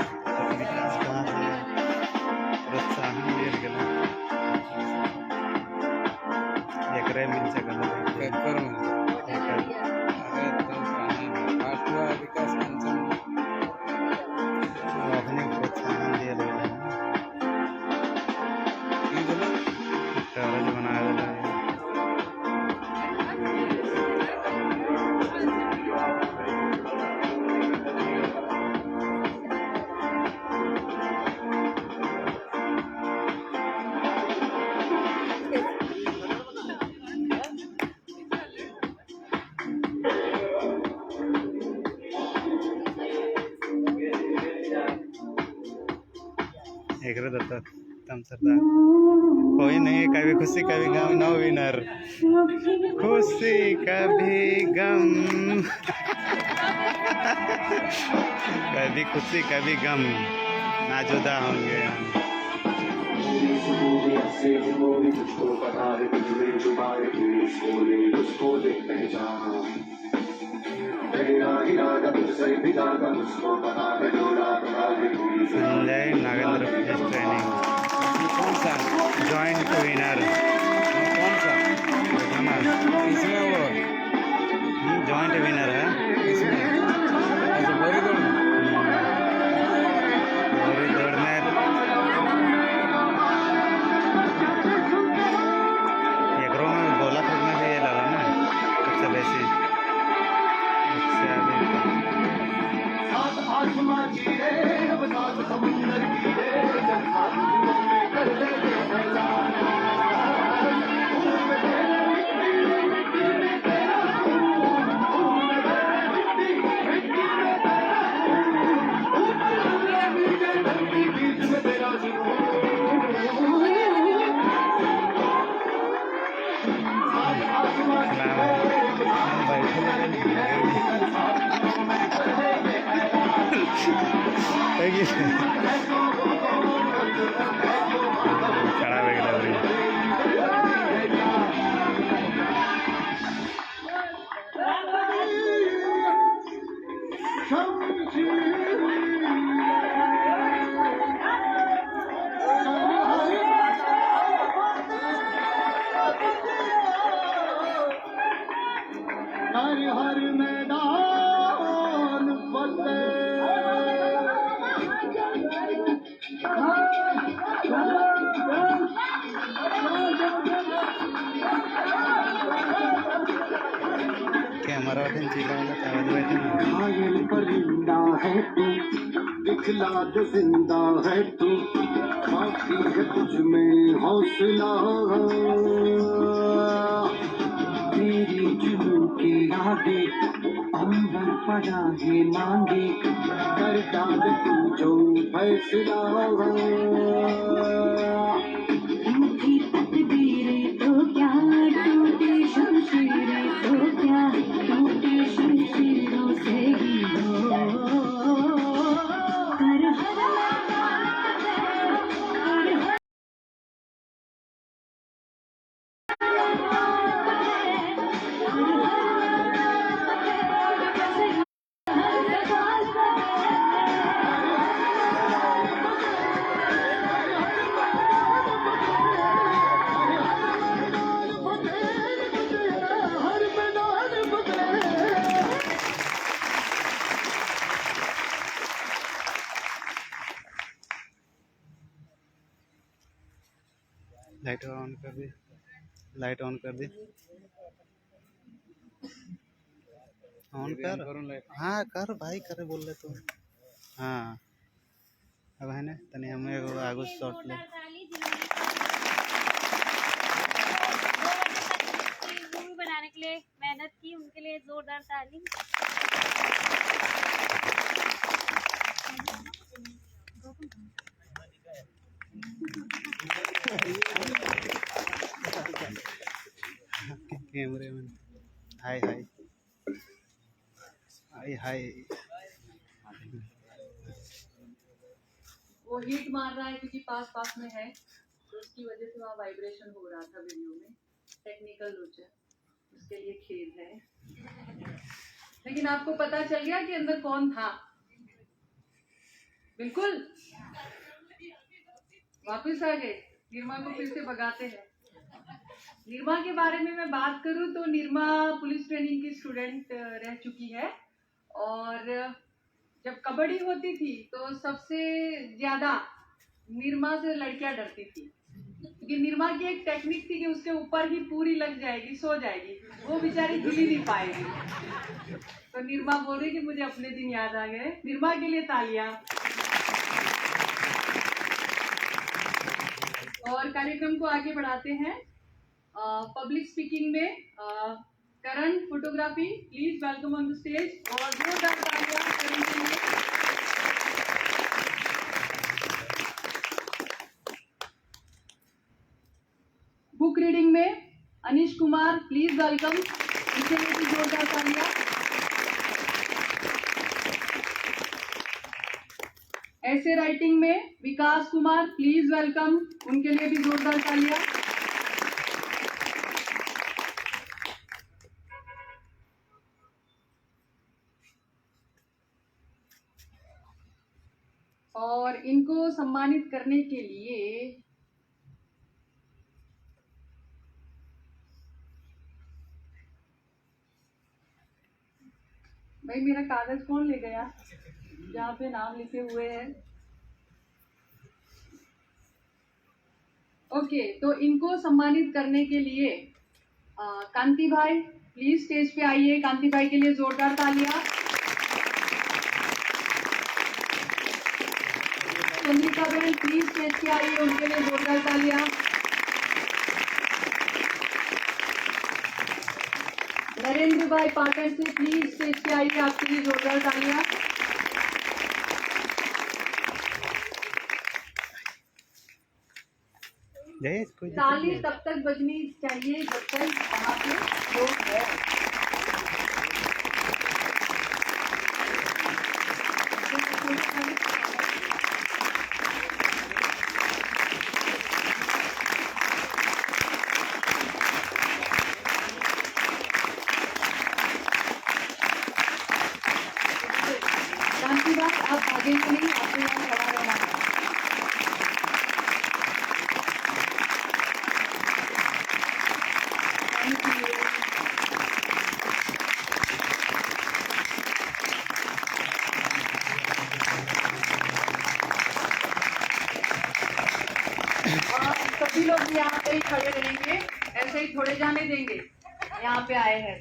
प्रोत्साहन दिया गया एकरे मिल सकता है पेपर में अरे तो पांचवा विकास पेंशन अपने प्रोत्साहन दिया गया ये बोलो कॉलेज बनाया गया तम सरदार कोई नहीं, कभी खुशी कभी गम, नो विनर। खुशी कभी गम कभी खुशी कभी गम, ना जुदा होंगे संजय नागेंद्र फिजिक्स ट्रेनिंग। कौन सा जॉइंट विनर? कौन सा इसमें वो जॉइंट विनर है इसमें। अच्छा, बोरी दौड़ में एक रो में गोला फेंकने से ये लगा ना। अच्छा वैसे अच्छा खराब है लग हर मैदान कैमरा घायल परिंदा है तू, दिखला जो जिंदा है तू, बाकी है तुझ में हौसला, तेरी जुनून की आगे अंबर पड़ा है मांगे, कर डाल तू जो फैसला, टूटी तकदीरें तो क्या, टूटी शमशीरें तो क्या, टूटी शमशीरों से ही हो कर लाइट ऑन कर दे, लाइट ऑन कर दे, ऑन कर। हाँ कर भाई, करे बोल रहे तो। हाँ अब है ना तनी हमें एगो आगू शॉट ले। मूवी बनाने के लिए मेहनत की, उनके लिए जोरदार ताली। कैमरे में हाय हाय हाय हाय। वो हीट मार रहा है क्योंकि पास पास में है, तो उसकी वजह से वहाँ वाइब्रेशन हो रहा था वीडियो में। टेक्निकल लोचा, उसके लिए खेद है। लेकिन आपको पता चल गया कि अंदर कौन था? बिल्कुल वापस आ गए। निर्मा को फिर से भगाते हैं। निर्मा के बारे में मैं बात करूं तो निर्मा पुलिस ट्रेनिंग की स्टूडेंट रह चुकी है, और जब कबड्डी होती थी तो सबसे ज्यादा निर्मा से लड़कियां डरती थी, क्योंकि निर्मा की एक टेक्निक थी कि उसके ऊपर ही पूरी लग जाएगी, सो जाएगी, वो बेचारी हिल ही नहीं पाएगी। तो निर्मा बोल रही कि मुझे अपने दिन याद आ गए। निर्मा के लिए तालियां। और कार्यक्रम को आगे बढ़ाते हैं। पब्लिक स्पीकिंग में Karan photography, please welcome on the stage, और जोरदार तालियां करण के लिए। बुक रीडिंग में अनीश कुमार, प्लीज वेलकम, इनके लिए भी जोरदार तालियां। ऐसे राइटिंग में विकास कुमार, प्लीज वेलकम, उनके लिए भी जोरदार तालियां। और इनको सम्मानित करने के लिए भाई मेरा कागज कौन ले गया जहाँ पे नाम लिखे हुए हैं? ओके, तो इनको सम्मानित करने के लिए कांति भाई प्लीज स्टेज पे आइए। कांति भाई के लिए जोरदार तालियां। संगीता बहन प्लीज स्टेज पे आइए, उनके लिए जोरदार तालियां। नरेंद्र भाई पाटन से प्लीज स्टेज पे आइए, आपके लिए जोरदार तालियां। ताली तब तक बजनी चाहिए जब तक वहाँ पे लोग है। शांति बात, आप आगे नहीं, आपको यहाँ खड़ा रहना है। सभी लोग यहाँ पे ही खड़े रहेंगे, ऐसे ही थोड़े जाने देंगे यहाँ पे आए हैं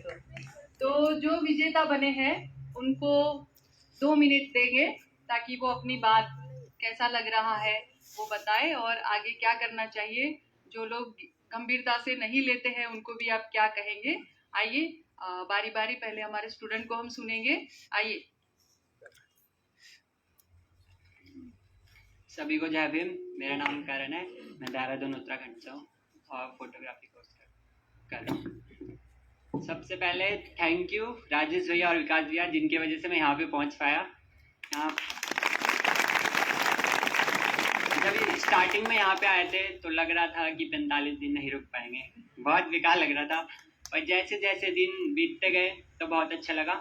तो जो विजेता बने हैं उनको 2 मिनट देंगे ताकि वो अपनी बात कैसा लग रहा है वो बताए और आगे क्या करना चाहिए। जो लोग गंभीरता से नहीं लेते हैं उनको भी आप क्या कहेंगे। आइए बारी बारी पहले हमारे स्टूडेंट को हम सुनेंगे। आइए। सभी को जय भीम। मेरा नाम करण है, मैं देहरादून उत्तराखंड से हूँ और फोटोग्राफी कोर्स कर रहा हूँ। सबसे पहले थैंक यू राजेश भैया और विकास भैया, जिनकी वजह से मैं यहाँ पे पहुँच पाया। यहाँ जब स्टार्टिंग में यहाँ पे आए थे तो लग रहा था कि 45 दिन नहीं रुक पाएंगे, बहुत बेकार लग रहा था, और जैसे जैसे दिन बीतते गए तो बहुत अच्छा लगा।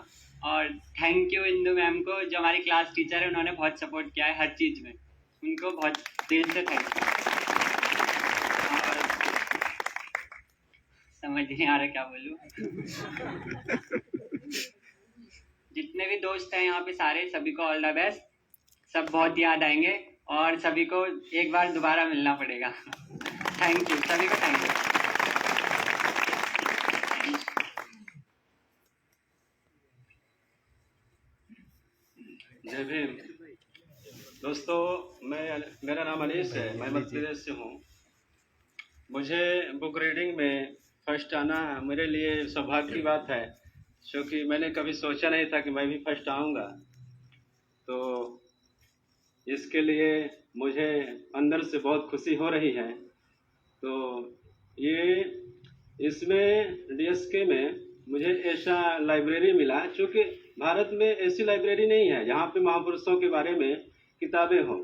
और थैंक यू इंदू मैम को, जो हमारी क्लास टीचर है, उन्होंने बहुत सपोर्ट किया है हर चीज़ में, उनको बहुत दिल से थैंक यू। और समझ नहीं आ रहा क्या बोलूं। जितने भी दोस्त हैं यहाँ पे सारे, सभी को ऑल द बेस्ट। सब बहुत याद आएंगे और सभी को एक बार दोबारा मिलना पड़ेगा। थैंक यू सभी को, थैंक यू। जय भीम दोस्तों, मेरा नाम अनीस है, मैं मध्य प्रदेश से हूँ। मुझे बुक रीडिंग में फर्स्ट आना मेरे लिए सौभाग्य की बात है, क्योंकि मैंने कभी सोचा नहीं था कि मैं भी फर्स्ट आऊँगा। तो इसके लिए मुझे अंदर से बहुत खुशी हो रही है। तो ये इसमें डीएसके में मुझे ऐसा लाइब्रेरी मिला, क्योंकि भारत में ऐसी लाइब्रेरी नहीं है जहाँ पे महापुरुषों के बारे में किताबें हों।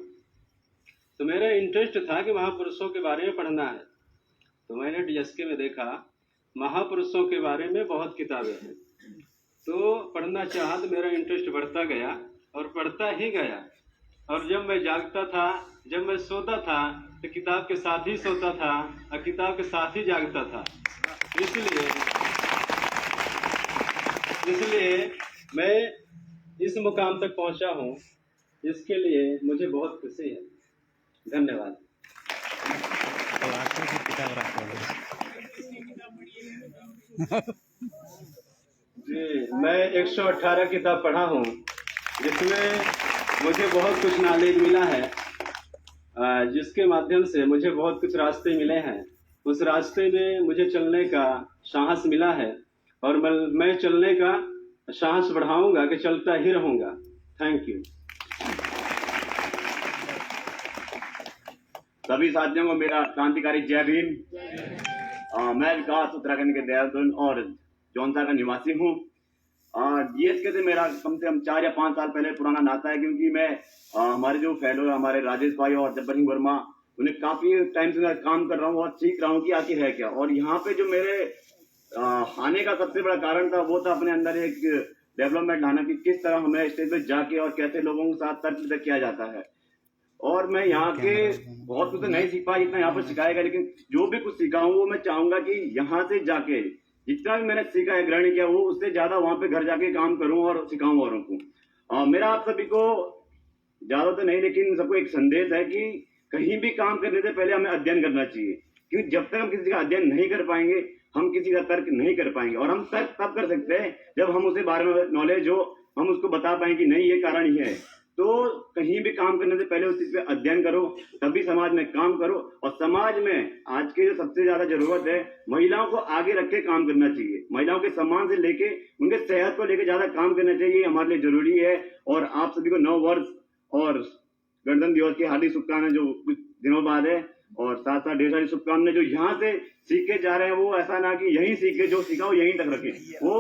तो मेरा इंटरेस्ट था कि महापुरुषों के बारे में पढ़ना है। तो मैंने डीएसके में देखा महापुरुषों के बारे में बहुत किताबें हैं, तो पढ़ना चाहा तो मेरा इंटरेस्ट बढ़ता गया और बढ़ता ही गया। और जब मैं जागता था, जब मैं सोता था, तो किताब के साथ ही सोता था और किताब के साथ ही जागता था। इसलिए मैं इस मुकाम तक पहुंचा हूं, इसके लिए मुझे बहुत खुशी है। धन्यवाद। जी, मैं 118 किताब पढ़ा हूँ, जिसमें मुझे बहुत कुछ नॉलेज मिला है, जिसके माध्यम से मुझे बहुत कुछ रास्ते मिले हैं। उस रास्ते में मुझे चलने का साहस मिला है और मैं चलने का साहस बढ़ाऊंगा कि चलता ही रहूंगा। Thank you. सभी साथियों को मेरा क्रांतिकारी जय भीम। मैं विकास उत्तराखंड के देहरादून और जौनसा का निवासी हूँ। डीएसके से मेरा कम से कम 4 या 5 साल पहले पुराना नाता है, क्योंकि मैं हमारे जो फेलो हमारे राजेश भाई और जब्बर सिंह वर्मा, उन्हें काफी टाइम से काम कर रहा हूँ और सीख रहा हूँ कि आखिर है क्या। और यहाँ पे जो मेरे आने का सबसे बड़ा कारण था, वो था अपने अंदर एक डेवलपमेंट लाना कि किस तरह हमें स्टेज पे जाके और कैसे लोगों के साथ तर्क वितर्क किया जाता है। और मैं यहाँ के बहुत कुछ नहीं सीख पाया जितना यहाँ पर सिखाया गया, लेकिन जो भी कुछ सीखा हूँ वो मैं चाहूंगा कि यहाँ से जाके जितना भी मैंने सीखा है, ग्रहण किया, वो उससे ज्यादा वहाँ पे घर जाके काम करूँ और सिखाऊं औरों को। मेरा आप सभी को ज्यादा तो नहीं, लेकिन सबको एक संदेश है कि कहीं भी काम करने से पहले हमें अध्ययन करना चाहिए, क्योंकि जब तक हम किसी का अध्ययन नहीं कर पाएंगे, हम किसी का तर्क नहीं कर पाएंगे। और हम तर्क तब कर सकते हैं जब हम उसे बारे में नॉलेज हो, हम उसको बता पाएं कि नहीं ये कारण ये है। तो कहीं भी काम करने से पहले उस चीज पे अध्ययन करो, तभी समाज में काम करो। और समाज में आज के जो सबसे ज्यादा जरूरत है, महिलाओं को आगे रख के काम करना चाहिए। महिलाओं के सम्मान से लेके उनके सेहत को लेके ज्यादा काम करना चाहिए, हमारे लिए जरूरी है। और आप सभी को नव वर्ष और गणतंत्र दिवस की हार्दिक शुभकामनाएं, जो कुछ दिनों बाद है। और साथ साथ ढेर सारी शुभकामनाएं जो यहाँ से सीख के जा रहे हैं, वो ऐसा ना कि यहीं सीखे, जो सीखा वो यहीं तक रखे, वो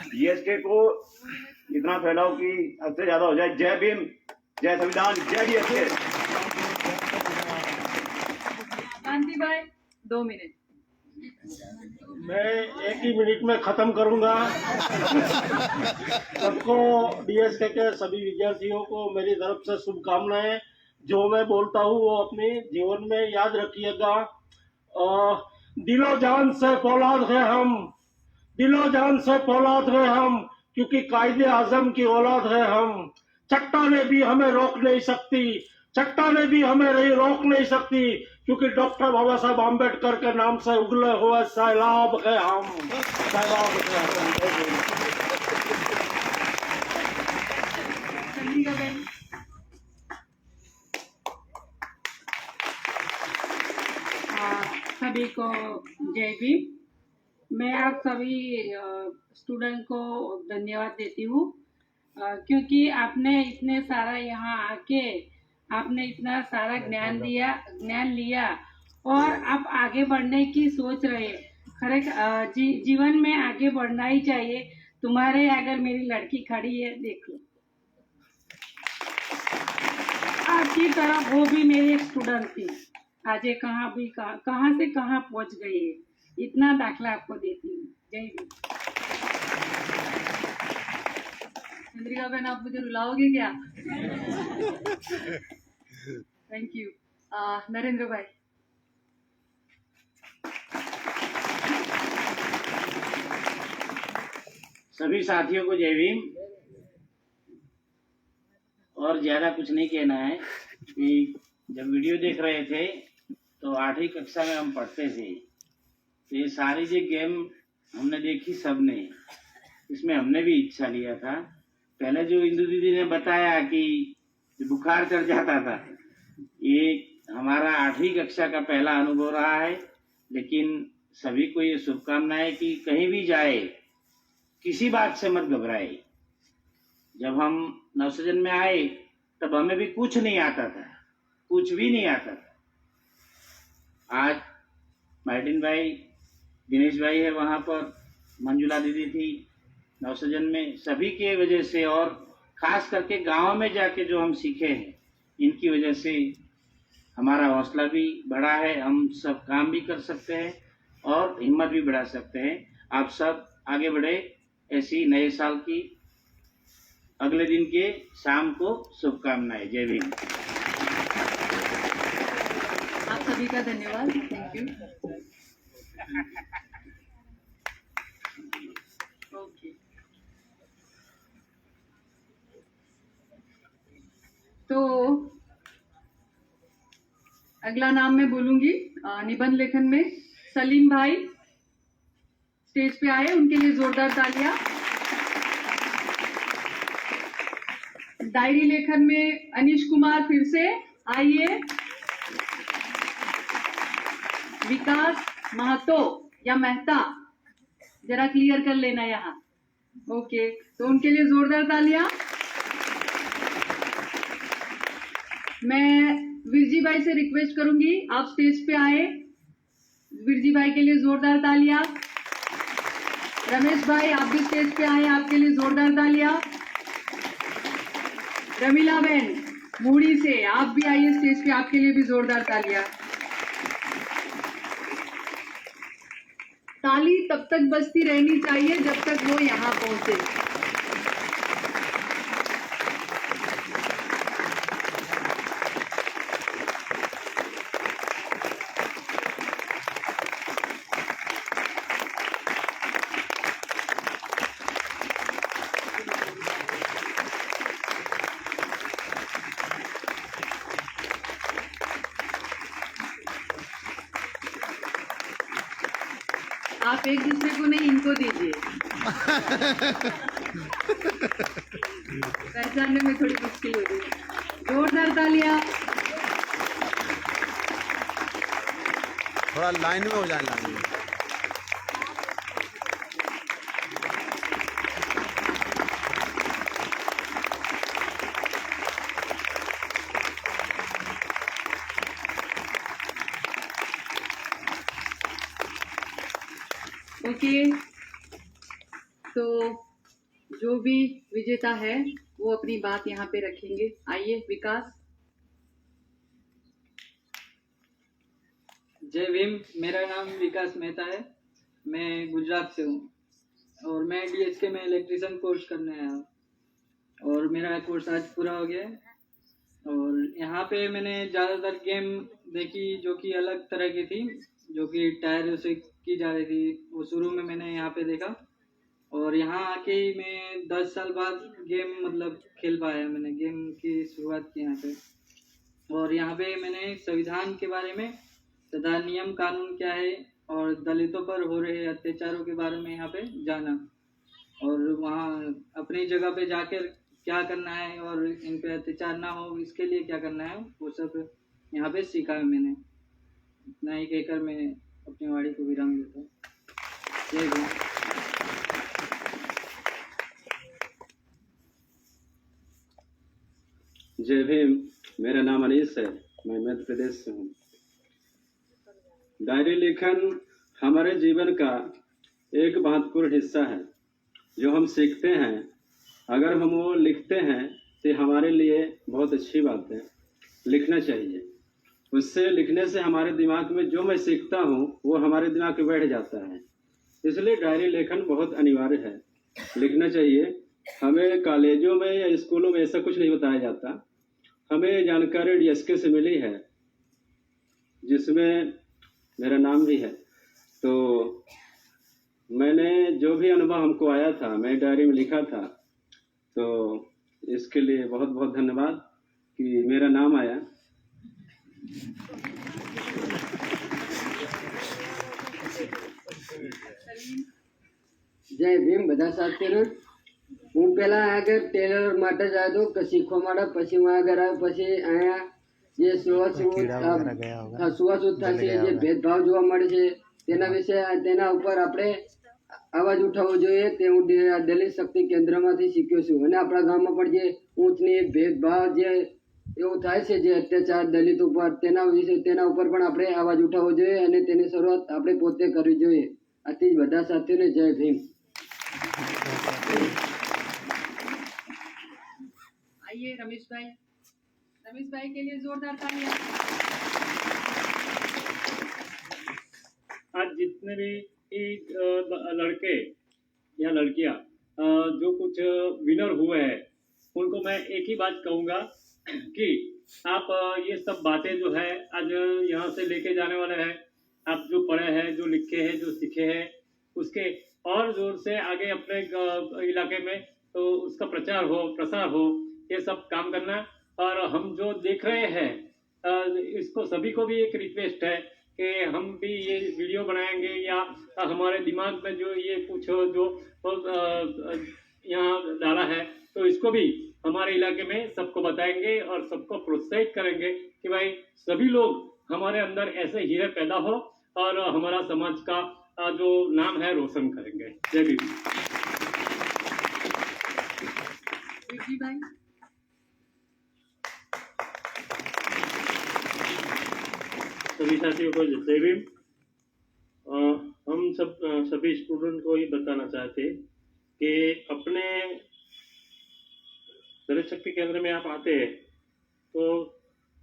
DSK को इतना फैलाओ कि हद से ज्यादा हो जाए। जय भीम, जय संविधान, जय DSK। कांति भाई 2 मिनट। मैं 1 ही मिनट में खत्म करूंगा। सबको, DSK के सभी विद्यार्थियों को मेरी तरफ से शुभकामनाएं। जो मैं बोलता हूँ वो अपने जीवन में याद रखिएगा। दिलो जान से फौलाद है हम, दिलो जान से फौलाद है हम, क्योंकि कायदे आजम की औलाद है हम। चट्टाने भी हमें रोक नहीं सकती, चट्टाने भी हमें रोक नहीं सकती, क्योंकि डॉक्टर बाबा साहब आम्बेडकर के नाम से उगले हुए सैलाब है हम, सैलाब है हम। सभी को जय भीम। मैं आप सभी स्टूडेंट को धन्यवाद देती हूँ, क्योंकि आपने इतने सारा यहाँ आके आपने इतना सारा ज्ञान लिया और आप आगे बढ़ने की सोच रहे। खरे जीवन में आगे बढ़ना ही चाहिए। तुम्हारे अगर मेरी लड़की खड़ी है, देख लो, आपकी तरह वो भी मेरी स्टूडेंट थी। आज ये कहाँ से कहाँ पहुँच गई है, इतना दाखला आपको देती हूँ। जय हिंद। चंद्रिका बहन, आप मुझे रुलाओगे क्या? Thank you. नरेंद्र भाई। सभी साथियों को जय भीम। और ज्यादा कुछ नहीं कहना है कि जब वीडियो देख रहे थे तो 8वीं कक्षा में हम पढ़ते थे, तो ये सारी जो गेम हमने देखी सबने, इसमें हमने भी हिस्सा लिया था। पहले जो इंदु दीदी ने बताया कि बुखार चढ़ जाता था, ये हमारा 8वीं कक्षा का पहला अनुभव रहा है। लेकिन सभी को ये शुभकामनाएं कि कहीं भी जाए किसी बात से मत घबराए। जब हम नवसर्जन में आए तब हमें भी कुछ नहीं आता था, कुछ भी नहीं आता था। आज मार्टिन भाई, दिनेश भाई है वहाँ पर, मंजुला दीदी थी नवसर्जन में, सभी के वजह से और खास करके गांव में जाके जो हम सीखे हैं, इनकी वजह से हमारा हौसला भी बढ़ा है। हम सब काम भी कर सकते हैं और हिम्मत भी बढ़ा सकते हैं। आप सब आगे बढ़े। ऐसी नए साल की अगले दिन के शाम को शुभकामनाएं। जय भीम। आप सभी का धन्यवाद। Thank you. ओके, तो अगला नाम मैं बोलूंगी निबंध लेखन में। सलीम भाई स्टेज पे आए, उनके लिए जोरदार तालियां। डायरी लेखन में अनीश कुमार फिर से आइए। विकास महतो या मेहता, जरा क्लियर कर लेना यहाँ। ओके, तो उनके लिए जोरदार तालियां। मैं विरजी भाई से रिक्वेस्ट करूंगी, आप स्टेज पे आए। विरजी भाई के लिए जोरदार तालियां। रमेश भाई, आप भी स्टेज पे आए, आपके लिए जोरदार तालियां। रमीला बहन मूड़ी से, आप भी आइए स्टेज पे, आपके लिए भी जोरदार तालियां। ताली तब तक बजती रहनी चाहिए जब तक वो यहाँ पहुंचे। आप एक दूसरे को नहीं, इनको दीजिए। पहचानने में थोड़ी मुश्किल हो रही है। जोरदार तालियां। थोड़ा लाइन में हो जाए, लाइन में। ओके, तो जो भी विजेता है वो अपनी बात यहाँ पे रखेंगे। आइए विकास। जय भीम। मेरा नाम विकास मेहता है, मैं गुजरात से हूँ और मैं डीएसके में इलेक्ट्रिशियन कोर्स करने आया हूँ और मेरा कोर्स आज पूरा हो गया है। और यहाँ पे मैंने ज़्यादातर गेम देखी जो कि अलग तरह की थी, जो कि टायर से की जा रही थी, वो शुरू में मैंने यहाँ पे देखा और यहाँ आके ही मैं 10 साल बाद गेम मतलब खेल पाया। मैंने गेम की शुरुआत की यहाँ पे और यहाँ पे मैंने संविधान के बारे में तथा नियम कानून क्या है और दलितों पर हो रहे अत्याचारों के बारे में यहाँ पे जाना और वहाँ अपनी जगह पे जाकर क्या करना है और इन पे अत्याचार ना हो इसके लिए क्या करना है वो सब यहाँ पे सीखा है मैंने। इतना ही कहकर मैं अपनी वाणी को विराम देता हूँ। जय भीम। जय भीम। मेरा नाम अनीस है, मैं मध्य प्रदेश से हूँ। डायरी लेखन हमारे जीवन का एक महत्वपूर्ण हिस्सा है जो हम सीखते हैं। अगर हम वो लिखते हैं तो हमारे लिए बहुत अच्छी बात है, लिखना चाहिए। उससे लिखने से हमारे दिमाग में जो मैं सीखता हूँ वो हमारे दिमाग में बैठ जाता है, इसलिए डायरी लेखन बहुत अनिवार्य है, लिखना चाहिए। हमें कॉलेजों में या स्कूलों में ऐसा कुछ नहीं बताया जाता। हमें जानकारी डीएसके से मिली है जिसमें मेरा नाम भी है। तो मैंने जो भी अनुभव हमको आया था मैं डायरी में लिखा था, तो इसके लिए बहुत बहुत धन्यवाद कि मेरा नाम आया। જય ભીમ બધા સાથીઓને। હું પહેલા આગળ ટેલર માટે જ આવ્યો હતો, શીખવા માટે, પછી હું આગળ આવ્યો, પછી અહીંયા જે સુવાસુદ થાય છે, જે ભેદભાવ જોવા મળે છે તેના વિશે તેના ઉપર આપણે અવાજ ઉઠાવવો જોઈએ તે હું દલિત શક્તિ કેન્દ્રમાંથી શીખ્યો છું। અને આપણા ગામમાં પણ જે ઊંચ નીચ ભેદભાવ જે એવું થાય છે, જે અત્યાચાર દલિત ઉપર તેના વિશે તેના ઉપર પણ આપણે અવાજ ઉઠાવવો જોઈએ અને તેની શરૂઆત આપણે પોતે કરવી જોઈએ। આથી જ બધા સાથીઓને જય ભીમ। आइए रमेश भाई। रमेश भाई के लिए जोरदार तालियां। आज जितने भी लड़के या लड़कियां जो कुछ विनर हुए हैं उनको मैं एक ही बात कहूंगा कि आप ये सब बातें जो है आज यहाँ से लेके जाने वाले हैं। आप जो पढ़े हैं, जो लिखे हैं, जो सीखे हैं, उसके और जोर से आगे अपने इलाके में तो उसका प्रचार हो, प्रसार हो, ये सब काम करना। और हम जो देख रहे हैं इसको सभी को भी एक रिक्वेस्ट है कि हम भी ये वीडियो बनाएंगे या हमारे दिमाग में जो ये कुछ जो यहाँ डाला है तो इसको भी हमारे इलाके में सबको बताएंगे और सबको प्रोत्साहित करेंगे कि भाई सभी लोग हमारे अंदर ऐसे हीरे पैदा हो और हमारा समाज का जो नाम है रोशन करेंगे। जय भीम। भाई सभी साथियों को जय भीम। हम सभी स्टूडेंट को ये बताना चाहते कि अपने दलित शक्ति केंद्र में आप आते हैं तो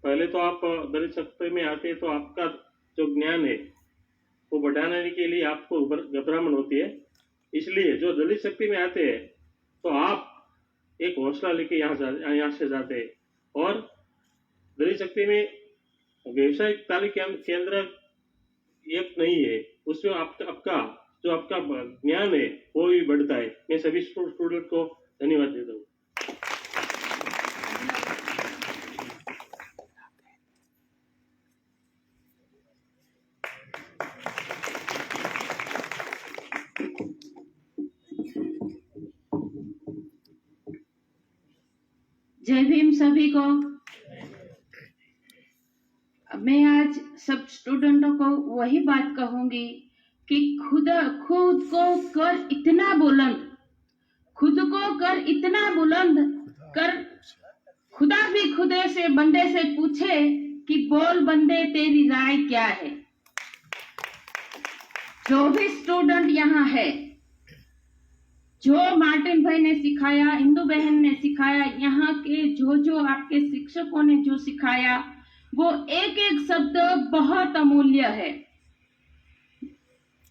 पहले तो आप दलित शक्ति में आते हैं तो आपका जो ज्ञान है वो बढ़ाने के लिए आपको घबराहट होती है। इसलिए जो दलित शक्ति में आते हैं तो आप एक हौसला लेके यहाँ से जाते हैं और दलित शक्ति में व्यवसायिक तालीम केंद्र एक नहीं है, उसमें आपका जो आपका ज्ञान है वो भी बढ़ता है। मैं सभी स्टूडेंट को धन्यवाद देता हूँ। जय भीम सभी को। मैं आज सब स्टूडेंटों को वही बात कहूंगी कि खुद को कर इतना बुलंद, खुद को कर इतना बुलंद कर खुदा भी खुदे से बंदे से पूछे कि बोल बंदे तेरी राय क्या है। जो भी स्टूडेंट यहाँ है, जो मार्टिन भाई ने सिखाया, इंदु बहन ने सिखाया, यहाँ के जो आपके शिक्षकों ने जो सिखाया, वो एक एक शब्द बहुत अमूल्य है।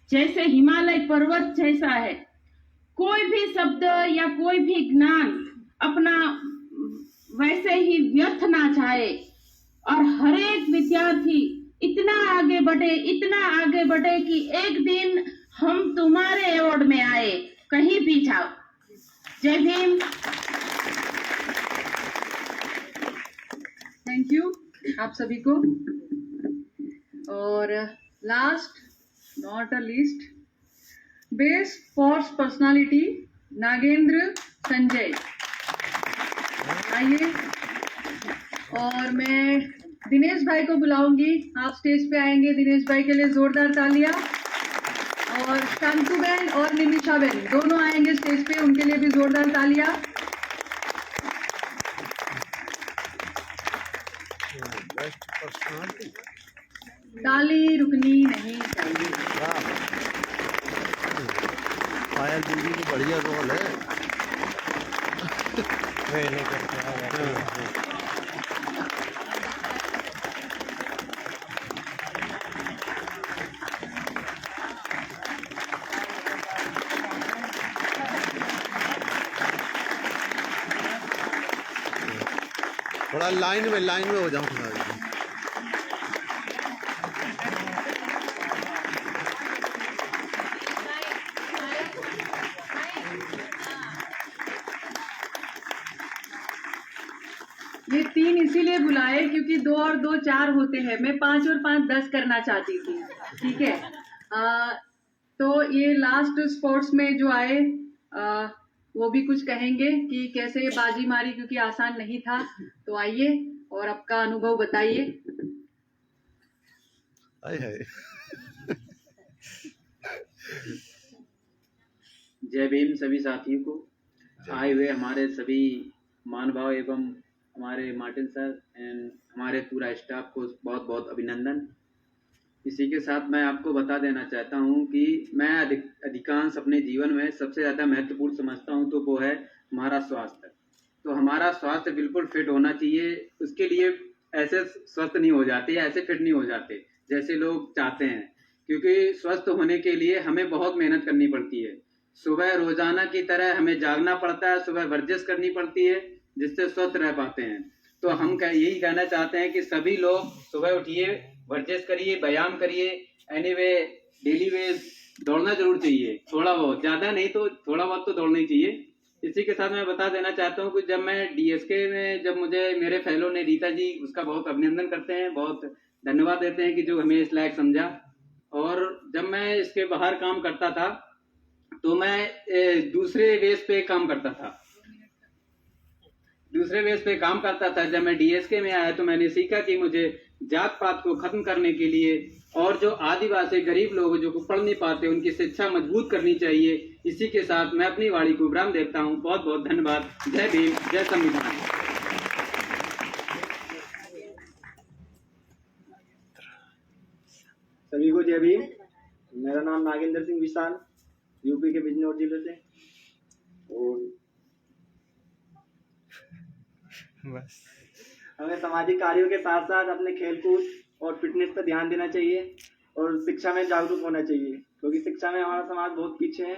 जैसे हिमालय पर्वत जैसा है। कोई भी शब्द या कोई भी ज्ञान अपना वैसे ही व्यर्थ ना जाए और हर एक विद्यार्थी इतना आगे बढ़े कि एक दिन हम तुम्हारे अवार्ड में आए, कहीं भी जाओ। जय भीम। थैंक यू आप सभी को। और last not a least, best sports personality Nagendra Sanjay, आइए। और मैं दिनेश भाई को बुलाऊंगी, आप स्टेज पे आएंगे। दिनेश भाई के लिए जोरदार तालियां। और शांतु बहन और निमिषा बहन दोनों आएंगे स्टेज पे, उनके लिए भी जोरदार तालियां। ताली रुकनी नहीं चाहिए। पायल दीदी की बढ़िया रोल है। थोड़ा लाइन में हो जाओ थोड़ा। ये 3 इसीलिए बुलाए क्योंकि 2 और 2 4 होते हैं। मैं 5 और 5 10 करना चाहती थी, ठीक है। तो ये लास्ट स्पोर्ट्स में जो आए वो भी कुछ कहेंगे कि कैसे ये बाजी मारी, क्योंकि आसान नहीं था। तो आइए और आपका अनुभव बताइए। जय भीम सभी साथियों को। आए हुए हमारे सभी महानुभाव एवं हमारे मार्टिन सर एंड हमारे पूरा स्टाफ को बहुत बहुत अभिनंदन। इसी के साथ मैं आपको बता देना चाहता हूं कि मैं अधिकांश अपने जीवन में सबसे ज़्यादा महत्वपूर्ण समझता हूं तो वो है हमारा स्वास्थ्य। तो हमारा स्वास्थ्य बिल्कुल फिट होना चाहिए। उसके लिए ऐसे स्वस्थ नहीं हो जाते, ऐसे फिट नहीं हो जाते जैसे लोग चाहते हैं, क्योंकि स्वस्थ होने के लिए हमें बहुत मेहनत करनी पड़ती है। सुबह रोजाना की तरह हमें जागना पड़ता है, सुबह वर्जिश करनी पड़ती है जिससे स्वस्थ रह पाते हैं। तो हम यही कहना चाहते हैं कि सभी लोग सुबह उठिए, वर्जिश करिए, व्यायाम करिए। एनीवे डेली वेज दौड़ना जरूर चाहिए, थोड़ा बहुत, ज़्यादा नहीं तो थोड़ा बहुत तो दौड़ना ही चाहिए। इसी के साथ मैं बता देना चाहता हूँ कि जब मैं डीएसके में, जब मुझे मेरे फेलो ने, रीता जी, उसका बहुत अभिनंदन करते हैं, बहुत धन्यवाद देते हैं कि जो हमें इस लायक समझा। और जब मैं इसके बाहर काम करता था तो मैं दूसरे बेस पे काम करता था। जब मैं डीएसके में आया तो मैंने सीखा कि मुझे जात पात को खत्म करने के लिए और जो आदिवासी गरीब लोग जो पढ़ नहीं पाते उनकी शिक्षा मजबूत करनी चाहिए। इसी के साथ मैं अपनी वाणी को विराम देता हूँ। बहुत बहुत धन्यवाद। जय भीम, जय संविधान। सभी को जय भीम। मेरा नाम नागेंद्र सिंह विशाल, यूपी के बिजनौर जिले से। और बस हमें सामाजिक कार्यों के साथ साथ अपने खेलकूद और फिटनेस पर ध्यान देना चाहिए और शिक्षा में जागरूक होना चाहिए, क्योंकि शिक्षा में हमारा समाज बहुत पीछे है।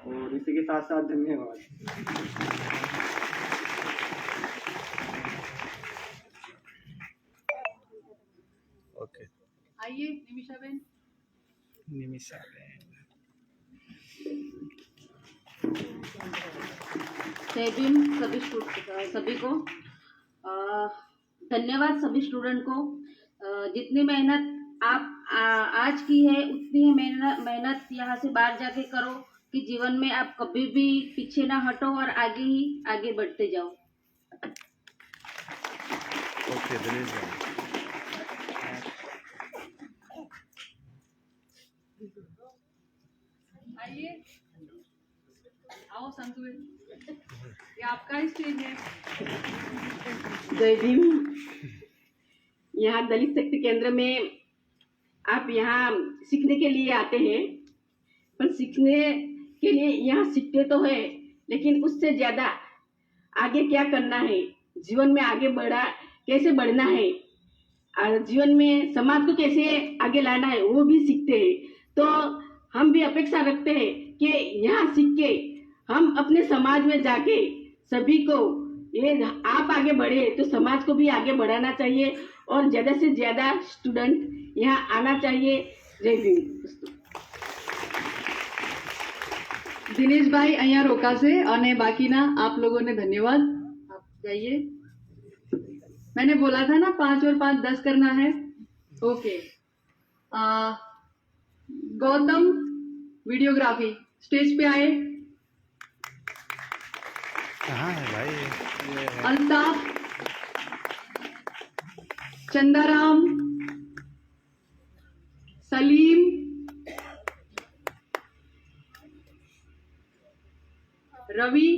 और इसी के साथ साथ धन्यवाद। ओके, आइए निमिषा बहन। जय भीम सभी को। धन्यवाद सभी स्टूडेंट को। जितनी मेहनत आप आज की है उतनी ही मेहनत यहाँ से बाहर जाके करो कि जीवन में आप कभी भी पीछे ना हटो और आगे ही आगे बढ़ते जाओ। ओके दिनेश भाई आइए, आओ संतु, ये आपका ही स्टेज है। जय भीम। यहाँ दलित शक्ति केंद्र में आप यहाँ सीखने के लिए आते हैं, पर सीखने के लिए यहाँ सीखते तो है, लेकिन उससे ज्यादा आगे क्या करना है, जीवन में आगे कैसे बढ़ना है और जीवन में समाज को कैसे आगे लाना है, वो भी सीखते हैं। तो हम भी अपेक्षा रखते हैं कि यहाँ सीख के हम अपने समाज में जाके सभी को ये आप आगे बढ़े तो समाज को भी आगे बढ़ाना चाहिए और ज्यादा से ज्यादा स्टूडेंट यहाँ आना चाहिए। जय भीम। દિનેશભાઈ અહીંયા રોકાશે અને બાકીના आप लोगों ने धन्यवाद। आप जाइए। मैंने बोला था ना 5 और 5 10 करना है। ओके। गौतम वीडियोग्राफी स्टेज पे आए। कहाँ है भाई? अल्ताफ, चंदाराम, सलीम, रवि,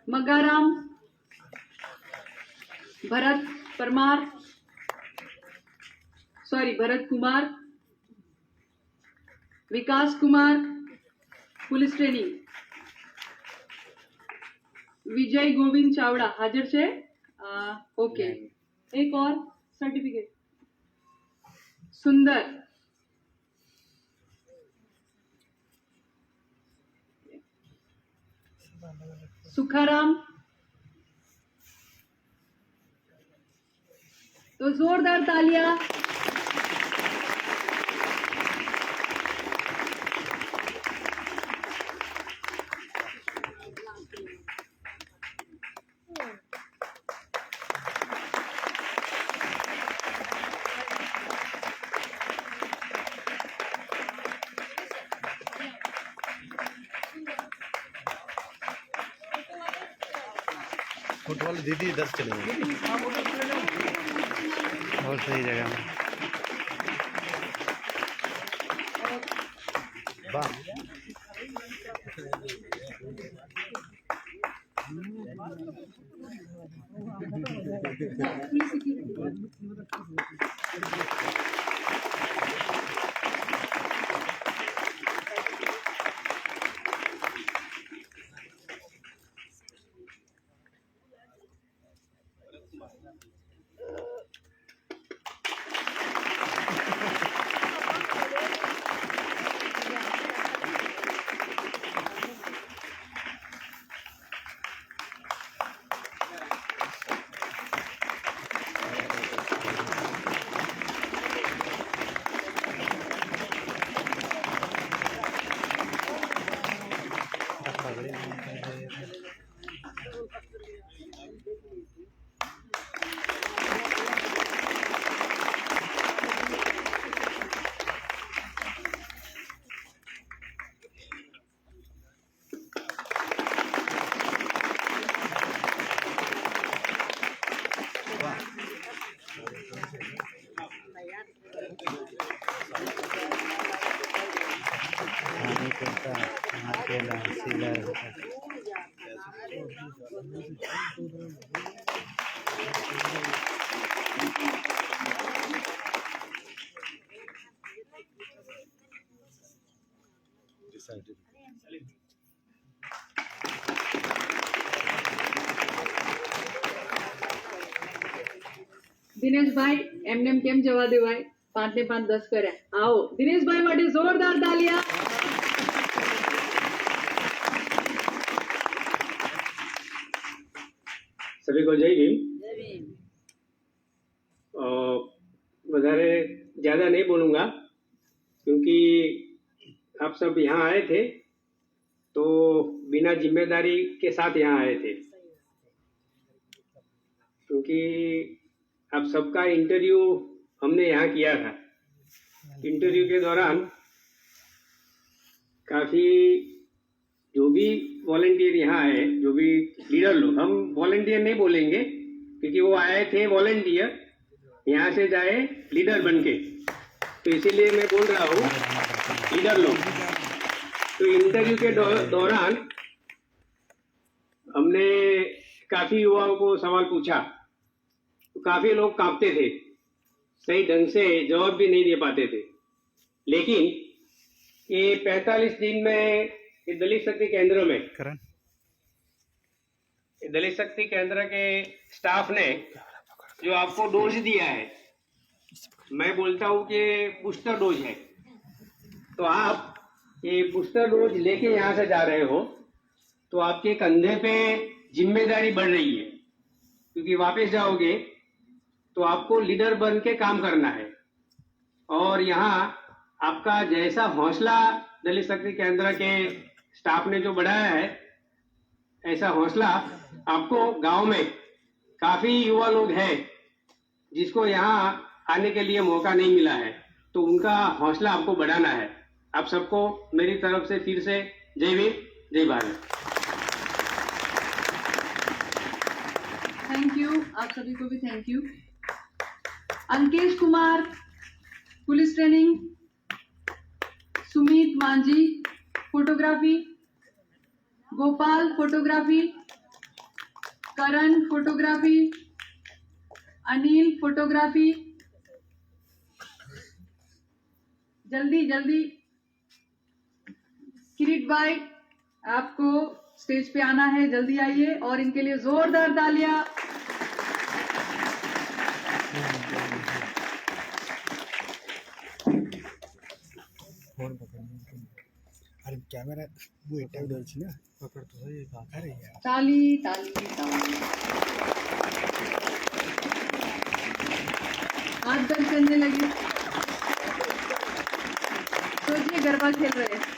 मगाराम, भरत परमार, भरत कुमार, विकास कुमार, पुलिस ट्रेनिंग, विजय गोविंद चावड़ा हाजिर छे। ओके। एक और सर्टिफिकेट, सुंदर, सुखाराम। तो जोरदार तालियां। फुटबॉल दीदी इधर चले गए बहुत सही जगह में। वाह દિનેશભાઈ એમને કેમ જવા દેવાય? 5 ને 5 10 કર્યા। आओ દિનેશભાઈ માટે जोरदार તાલિયા। सभी को जय भीम। વધારે ज़्यादा नहीं बोलूँगा क्योंकि आप सब यहाँ आए थे तो बिना जिम्मेदारी के साथ यहाँ आए थे, क्योंकि आप सबका इंटरव्यू हमने यहाँ किया था। इंटरव्यू के दौरान काफ़ी जो भी वॉलेंटियर यहाँ आए, जो भी लीडर लोग, हम वॉलेंटियर नहीं बोलेंगे क्योंकि वो आए थे वॉलेंटियर, यहाँ से जाए लीडर बनके, तो इसीलिए मैं बोल रहा हूँ लीडर लोग। तो इंटरव्यू के दौरान हमने काफी युवाओं को सवाल पूछा, तो काफी लोग कांपते थे, सही ढंग से जवाब भी नहीं दे पाते थे। लेकिन ये 45 दिन में ये दलित शक्ति केंद्र में, दलित शक्ति केंद्र के स्टाफ ने जो आपको डोज दिया है, मैं बोलता हूँ कि बूस्टर डोज है, तो आप ये बूस्टर डोज लेके यहाँ से जा रहे हो, तो आपके कंधे पे जिम्मेदारी बढ़ रही है, क्योंकि वापस जाओगे तो आपको लीडर बन के काम करना है। और यहाँ आपका जैसा हौसला दलित शक्ति केंद्र के स्टाफ ने जो बढ़ाया है, ऐसा हौसला आपको गांव में काफी युवा लोग हैं जिसको यहाँ आने के लिए मौका नहीं मिला है, तो उनका हौसला आपको बढ़ाना है। आप सबको मेरी तरफ से फिर से जय भीम, जय भारत। थैंक यू, आप सभी को भी thank you. Ankesh Kumar police training, Sumit Manjhi photography, Gopal photography, Karan photography, Anil photography. जल्दी जल्दी किरीट भाई, आपको स्टेज पे आना है, जल्दी आइए और इनके लिए जोरदार तालियां। अरे कैमरा वो एटा उधर छी ना, पकड़ तो ये अरे यार, ताली ताली ताली। हाथ दर्द करने लगे, सोचिए गरबा खेल रहे हैं।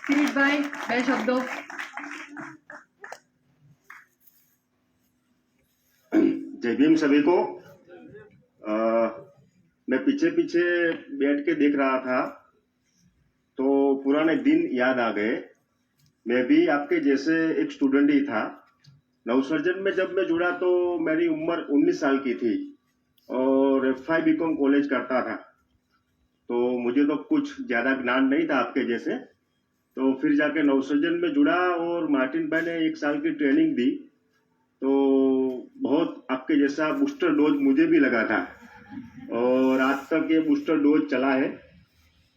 किरीट भाई, मैं शब्दों। जय भीम सभी को। मैं पीछे पीछे बैठ के देख रहा था तो पुराने दिन याद आ गए। मैं भी आपके जैसे एक स्टूडेंट ही था। नवसर्जन में जब मैं जुड़ा तो मेरी उम्र 19 साल की थी और F5 BCom कॉलेज करता था, तो मुझे तो कुछ ज्यादा ज्ञान नहीं था आपके जैसे। तो फिर जाके नवसर्जन में जुड़ा और मार्टिन भाई ने 1 साल की ट्रेनिंग दी, तो बहुत आपके जैसा बूस्टर डोज मुझे भी लगा था और आज तक ये बूस्टर डोज चला है।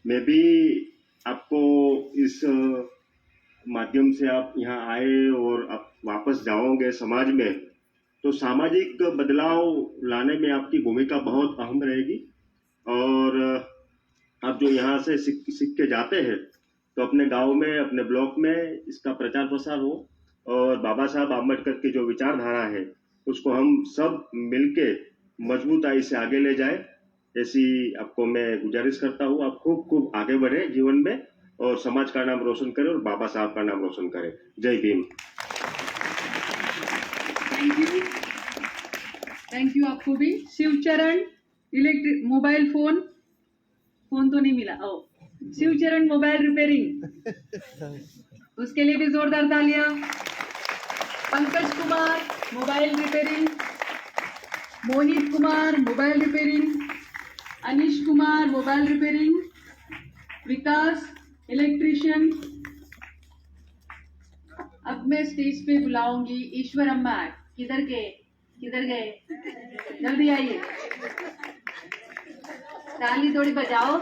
मैं भी आपको इस माध्यम से आप यहाँ आए और आप वापस जाओगे समाज में, तो सामाजिक बदलाव लाने में आपकी भूमिका बहुत अहम रहेगी। और आप जो यहाँ से सीख के जाते हैं तो अपने गांव में, अपने ब्लॉक में इसका प्रचार प्रसार हो और बाबा साहब आम्बेडकर की जो विचारधारा है उसको हम सब मिलके मजबूताई से आगे ले जाए, ऐसी आपको मैं गुजारिश करता हूँ। आप खूब खूब आगे बढ़े जीवन में और समाज का नाम रोशन करें और बाबा साहब का नाम रोशन करें। जय भीम। थैंक यू आपको भी। शिवचरण इलेक्ट्रिक मोबाइल फोन तो नहीं मिला। ओ, शिवचरण मोबाइल रिपेयरिंग, उसके लिए भी जोरदार तालियां। Pankaj Kumar mobile repairing, Mohit Kumar mobile repairing, अनिश कुमार मोबाइल रिपेयरिंग, विकास इलेक्ट्रीशियन। अब मैं स्टेज पे बुलाऊंगी ईश्वर अम्मा। किधर गए किधर गए? जल्दी आइए, ताली थोड़ी बजाओ।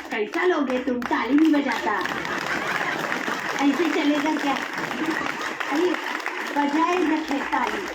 कैसा लोगे तुम, ताली नहीं बजाता, ऐसे चलेगा क्या? अरे बजाए रखे ताली।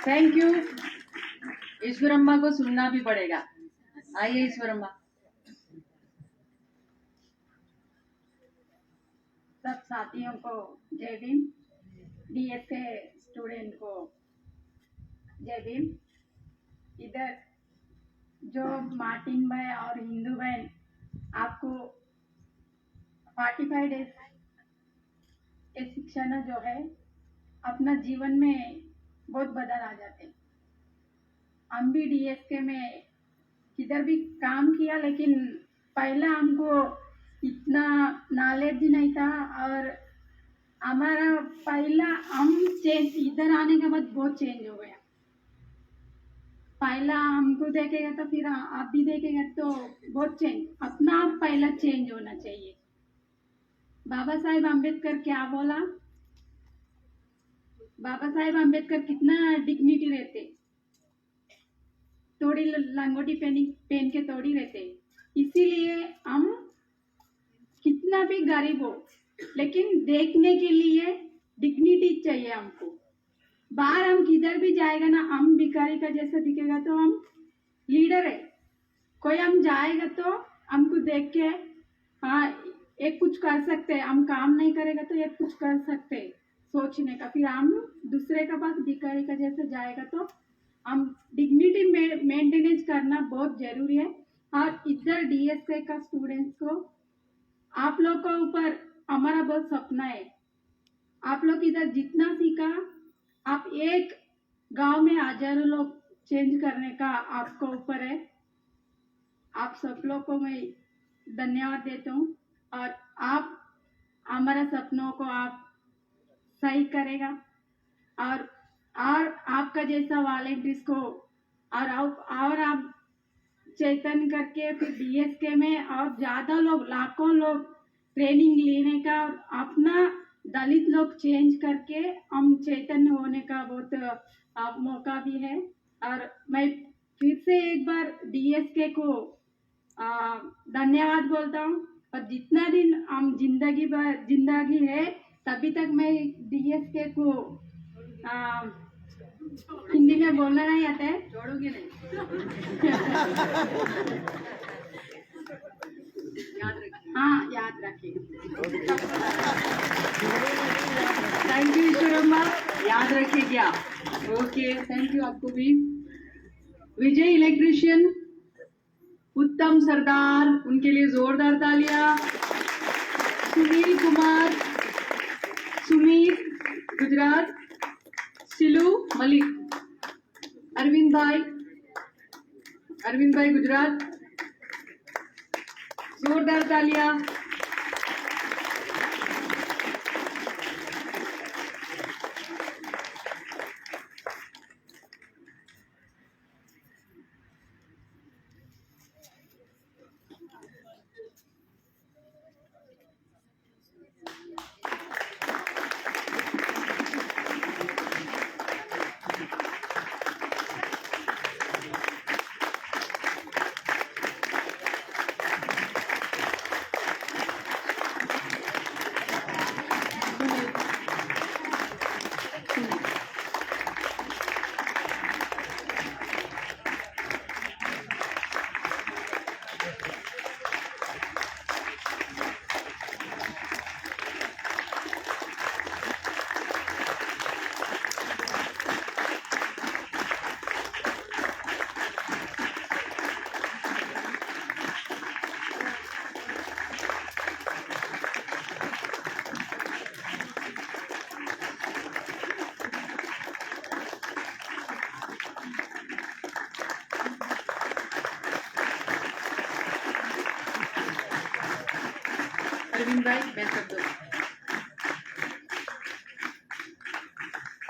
Thank you. ईश्वरम्मा को सुनना भी पड़ेगा। आइए ईश्वरम्मा। सब साथियों को जय भीम, डीएस के स्टूडेंट को जय भीम। इधर जो मार्टिन भाई और हिंदू बहन आपको 45 डेज ये शिक्षण जो है अपना जीवन में बहुत बदल आ जाते। हम भी डीएसके में किधर भी काम किया, लेकिन पहला हमको इतना नॉलेज नहीं था और हमारा पहला हम चेंज इधर आने के बाद बहुत चेंज हो गया। पहला हमको देखेगा तो फिर आप भी देखेगा तो बहुत चेंज, अपना आप पहला चेंज होना चाहिए। बाबा साहेब अम्बेडकर क्या बोला? बाबा साहेब अम्बेडकर कितना डिग्निटी रहते, थोड़ी लंगोटी पहन के थोड़ी रहते। इसीलिए हम कितना भी गरीब हो लेकिन देखने के लिए डिग्निटी चाहिए हमको। बाहर हम किधर भी जाएगा ना, हम भिखारी का जैसा दिखेगा तो हम लीडर है। कोई हम जाएगा तो हमको देख के हाँ एक कुछ कर सकते हैं, हम काम नहीं करेगा तो एक कुछ कर सकते हैं सोचने का। फिर हम दूसरे का पास भिखारी का जैसे जाएगा तो हम डिग्निटी मेंटेनेंस करना बहुत जरूरी है। और इधर डीएसके का स्टूडेंट्स को आप लोग के ऊपर हमारा बहुत सपना है। आप लोग इधर जितना सीखा, आप एक गांव में हजारों लोग चेंज करने का आपको ऊपर है। आप सब लोग को मैं धन्यवाद देता हूँ और आप हमारा सपनों को आप सही करेगा और आपका जैसा वॉलंटियर्स को और आप चैतन्य करके फिर डीएसके में और ज़्यादा लोग, लाखों लोग ट्रेनिंग लेने का और अपना दलित लोग चेंज करके हम चैतन्य होने का बहुत मौका भी है। और मैं फिर से एक बार डीएसके को धन्यवाद बोलता हूँ। और जितना दिन हम जिंदगी है तभी तक मैं डीएसके को हिंदी में बोलना नहीं आता है, छोड़ोगे नहीं। हाँ याद रखिए। थैंक यू ईश्वरम्मा, याद रखिए क्या? ओके, थैंक यू आपको भी। विजय इलेक्ट्रिशियन, उत्तम सरदार, उनके लिए जोरदार तालियां। सुनील कुमार, सुमीर गुजरात, सिलू मलिक, अरविंद भाई गुजरात, जोरदार तालियां। अरविंद भाई बेस्ट ऑफ लक।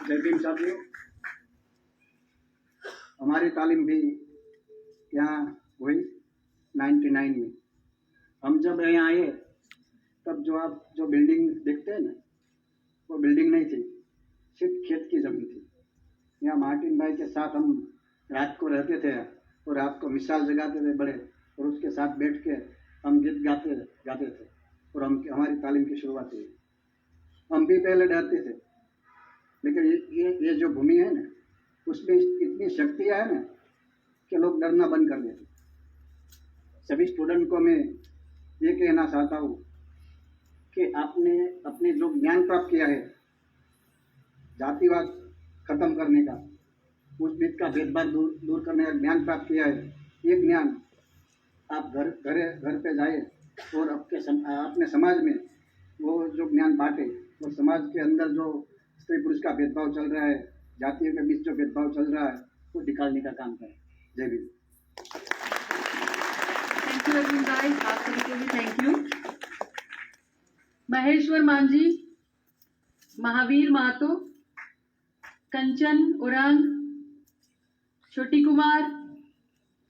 जय भीम साथियों, हमारी तालीम भी यहाँ हुई 99 में। हम जब यहाँ आए तब जो आप जो बिल्डिंग देखते हैं ना, वो बिल्डिंग नहीं थी, सिर्फ खेत की जमीन थी। यहाँ मार्टिन भाई के साथ हम रात को रहते थे और रात को मिसाल जगाते थे बड़े, और उसके साथ बैठ के हम गीत गाते थे और हमारी तालीम की शुरुआत हुई। हम भी पहले डरते थे, लेकिन ये जो भूमि है ना, उसमें इतनी शक्तियाँ है ना कि लोग डरना बंद कर देते। सभी स्टूडेंट को मैं ये कहना चाहता हूँ कि आपने अपने जो ज्ञान प्राप्त किया है, जातिवाद खत्म करने का, उस बीच का भेदभाव दूर करने का ज्ञान प्राप्त किया है, ये ज्ञान आप घर पे जाए और अपने समाज में वो जो ज्ञान बांटे, और समाज के अंदर जो स्त्री पुरुष का भेदभाव चल रहा है, जातियों के बीच जो भेदभाव चल रहा है, वो निकालने का काम करें। जय भीम। थैंक यू अरविंद भाई, आप सभी को भी थैंक यू। महेश्वर मांझी, महावीर महतो, कंचन उरंग, छोटी कुमार,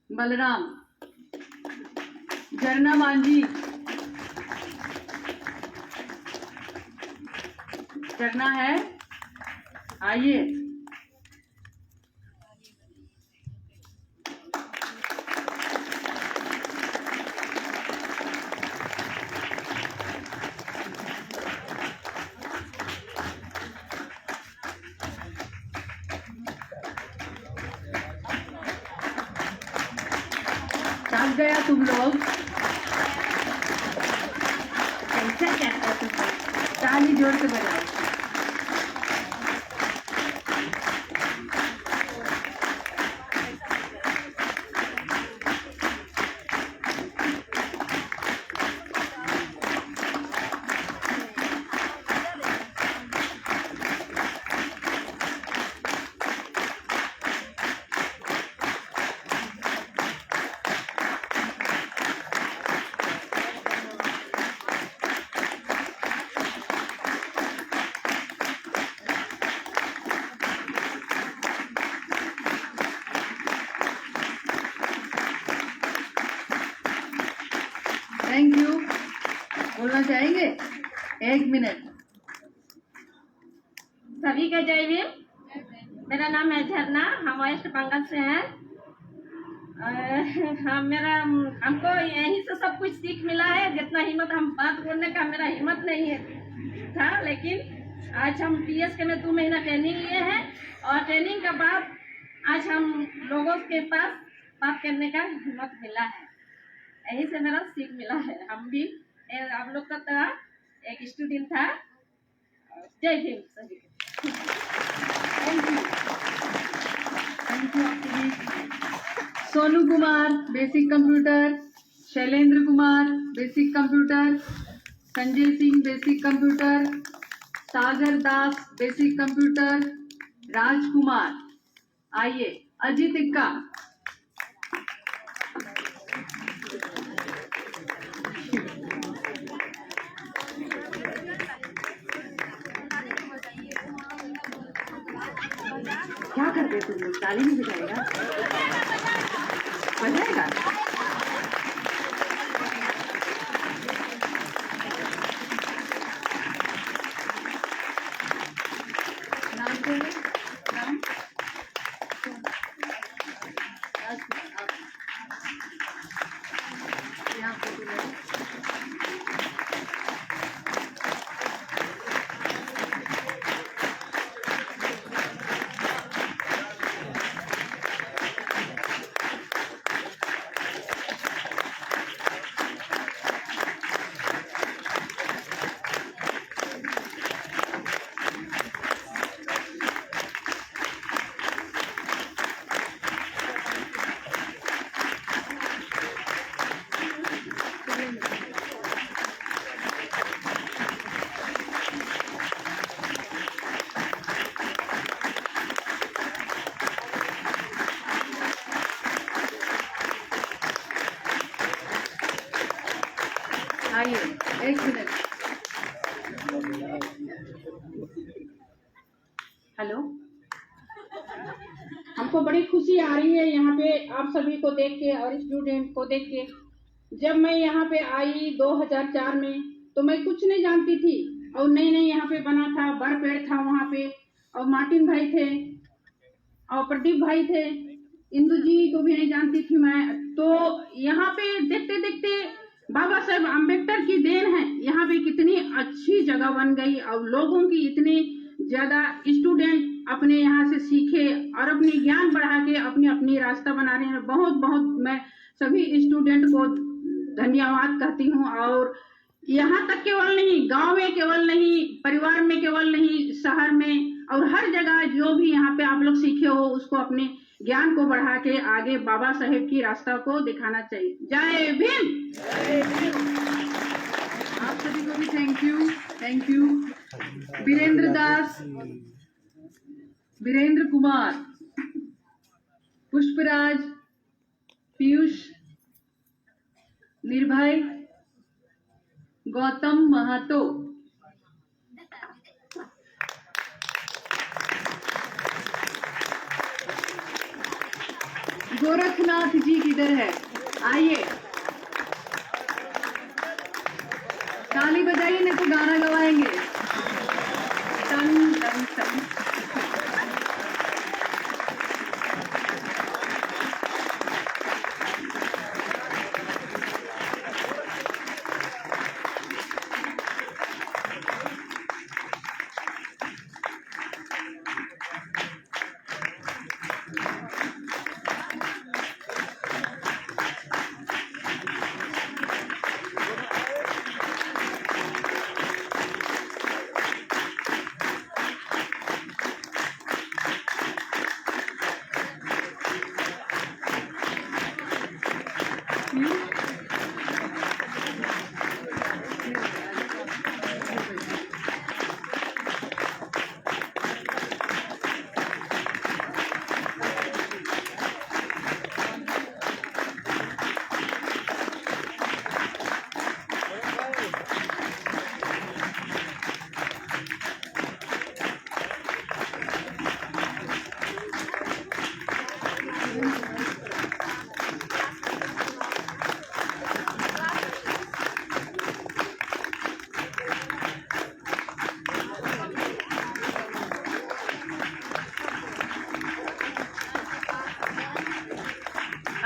बलराम, झरना मांझी, झरना है, आइए। जाग गया तुम लोग, कैसा कहता तुम, ताली जोर से बजाओ। Thank you. बोलना चाहेंगे? 1 मिनट। सभी का जय भीम। मेरा नाम है झरना, हम वेस्ट बंगाल से हैं। हमको यहीं से सब कुछ सीख मिला है। जितना हिम्मत, हम बात बोलने का मेरा हिम्मत नहीं है था, लेकिन आज हम PSK में 2 महीना ट्रेनिंग लिए हैं, और ट्रेनिंग के बाद आज हम लोगों के पास बात करने का हिम्मत मिला है। यही से मेरा सीख मिला है। हम भी आप लोग का तरह एक स्टूडेंट था। जय भीम सभी को। Thank you. Sonu Kumar basic computer, Shailendra Kumar basic computer, Sanjay Singh basic computer, Sagar Das basic computer, Rajkumar. आइए अजित इक्का। क्या करते तुम लोग? ताली नहीं बजाएगा? बजाएगा? नाम बोलो। नाम? यहाँ फोटो लो। आइए, एक मिनट। हेलो, हमको बड़ी खुशी आ रही है यहाँ पे आप सभी को देख के और स्टूडेंट को देख के। जब मैं यहाँ पे आई 2004 में तो मैं कुछ नहीं जानती थी और नई नई यहाँ पे बना था, बर पेड़ था वहाँ पे, और मार्टिन भाई थे और प्रदीप भाई थे, इंदु जी को भी नहीं जानती थी मैं। तो यहाँ पे देखते देखते बाबा साहेब अम्बेडकर की देन है, यहाँ पे कितनी अच्छी जगह बन गई और लोगों की इतनी ज्यादा स्टूडेंट अपने यहाँ से सीखे और अपनी ज्ञान बढ़ा के अपनी अपनी रास्ता बना रहे हैं। बहुत बहुत मैं सभी स्टूडेंट को धन्यवाद कहती हूँ। और यहाँ तक केवल नहीं, गांव में केवल नहीं, परिवार में केवल नहीं, शहर में और हर जगह जो भी यहाँ पे आप लोग सीखे हो उसको अपने ज्ञान को बढ़ा के आगे बाबा साहेब की रास्ता को दिखाना चाहिए। जय भीम। आप सभी को भी thank you, thank you. Virendra Das, Virendra Kumar, Pushpraj, Piyush, Nirbhay, Gautam महातो, गोरखनाथ जी किधर है? आइए, ताली बजाइए नहीं तो गाना गवाएंगे। Ton ton ton.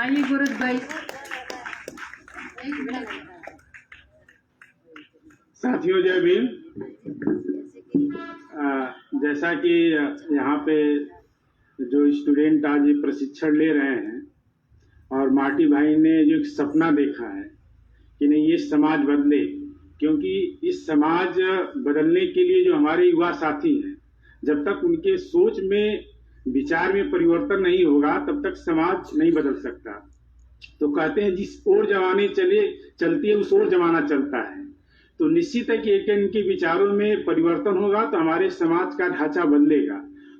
आइए गोरख भाई। साथियों जय भीम। जैसा कि यहाँ पे जो स्टूडेंट आज प्रशिक्षण ले रहे हैं और मार्टी भाई ने जो एक सपना देखा है कि नहीं ये समाज बदले, क्योंकि इस समाज बदलने के लिए जो हमारे युवा साथी हैं, जब तक उनके सोच में विचार में परिवर्तन नहीं होगा तब तक समाज नहीं बदल सकता। तो कहते हैं जिस ओर जमाने चलती है उस ओर जमाना चलता है। तो निश्चित है कि एक इनके विचारों में परिवर्तन होगा तो हमारे समाज का ढांचा बदलेगा।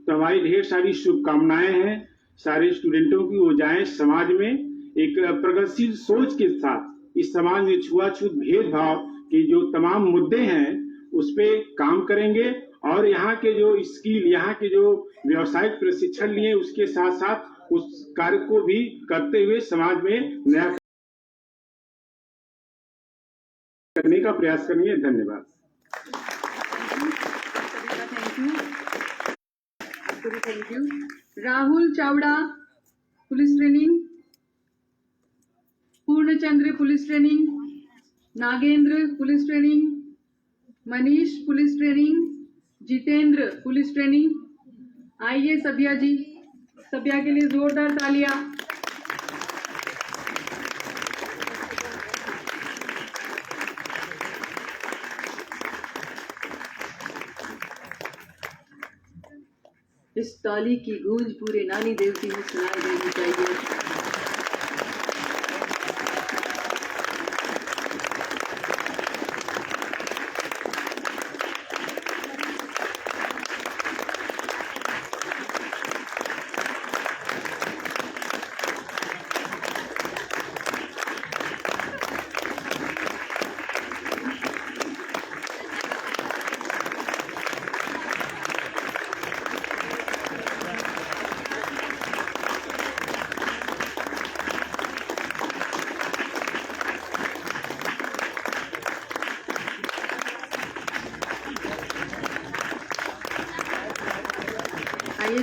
तो हमारी ढेर सारी शुभकामनाएं हैं सारे स्टूडेंटों की, वो जाएं समाज में एक प्रगतिशील सोच के साथ इस समाज में छुआछूत भेदभाव के जो तमाम मुद्दे हैं उस पर काम करेंगे और यहाँ के जो स्किल, यहाँ के जो व्यावसायिक प्रशिक्षण लिए उसके साथ साथ उस कार्य को भी करते हुए समाज में नया करने का प्रयास करेंगे। धन्यवाद। Thank you. Rahul Chavda police training, Purnachandra police training, Nagendra police training, Manish police training, Jitendra police training. आइए सभ्या जी, सभ्या के लिए जोरदार तालियां। इस ताली की गूंज पूरे नानी देवती में सुनाई देनी चाहिए।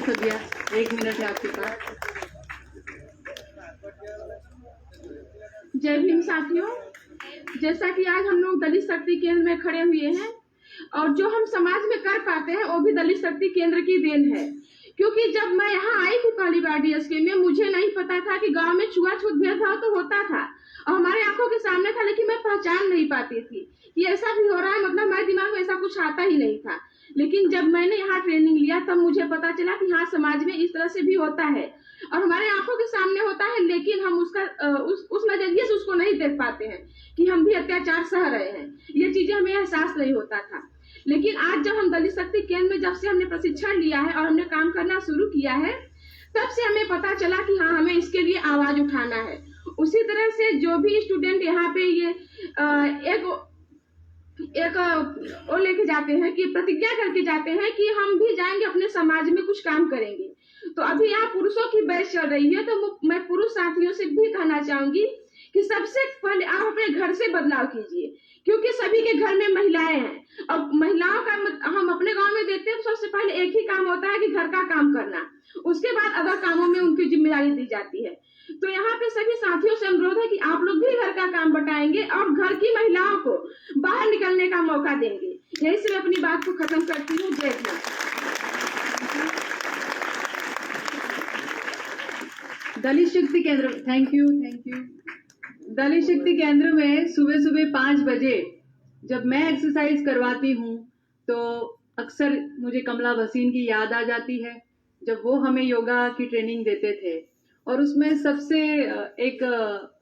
सदिया, 1 मिनट है आपके पास। जय भीम साथियों, जैसा कि आज हम लोग दलित शक्ति केंद्र में खड़े हुए हैं और जो हम समाज में कर पाते हैं वो भी दलित शक्ति केंद्र की देन है। क्योंकि जब मैं यहाँ आई थी पहली बार डीएसके में, मुझे नहीं पता था कि गांव में छुआछूत भेदभाव तो होता था और हमारे आंखों के सामने था, लेकिन मैं पहचान नहीं पाती थी कि ऐसा भी हो रहा है। मतलब हमारे दिमाग में ऐसा कुछ आता ही नहीं था। लेकिन जब मैंने यहाँ ट्रेनिंग लिया तब मुझे पता चला कि हाँ, समाज में इस तरह से भी होता है और हमारे आंखों के सामने होता है, लेकिन हम उसका उस नजरिए से उसको नहीं देख पाते हैं कि हम भी अत्याचार सह रहे हैं। ये चीजें हमें एहसास नहीं होता था। लेकिन आज जब हम दलित शक्ति केंद्र में जब से हमने प्रशिक्षण लिया है और हमने काम करना शुरू किया है, तब से हमें पता चला कि हाँ, हमें इसके लिए आवाज उठाना है। उसी तरह से जो भी स्टूडेंट यहाँ पे ये एक वो लेके जाते हैं कि प्रतिज्ञा करके जाते हैं कि हम भी जाएंगे अपने समाज में कुछ काम करेंगे। तो अभी यहाँ पुरुषों की बैच चल रही है, तो मैं पुरुष साथियों से भी कहना चाहूंगी कि सबसे पहले आप अपने घर से बदलाव कीजिए, क्योंकि सभी के घर में महिलाएं हैं और महिलाओं का हम अपने गांव में देखते हैं तो सबसे पहले एक ही काम होता है कि घर का काम करना, उसके बाद अदर कामों में उनकी जिम्मेदारी दी जाती है। तो यहाँ पे सभी साथियों से अनुरोध है कि आप लोग भी घर का काम बटाएंगे और घर की महिलाओं को बाहर निकलने का मौका देंगे। यही से मैं अपनी बात को खत्म करती हूँ। जय हिंद। दलित शक्ति केंद्र, थैंक यू। दलित शक्ति केंद्र में सुबह सुबह 5 बजे जब मैं एक्सरसाइज करवाती हूँ तो अक्सर मुझे कमला भसीन की याद आ जाती है, जब वो हमें योगा की ट्रेनिंग देते थे। और उसमें सबसे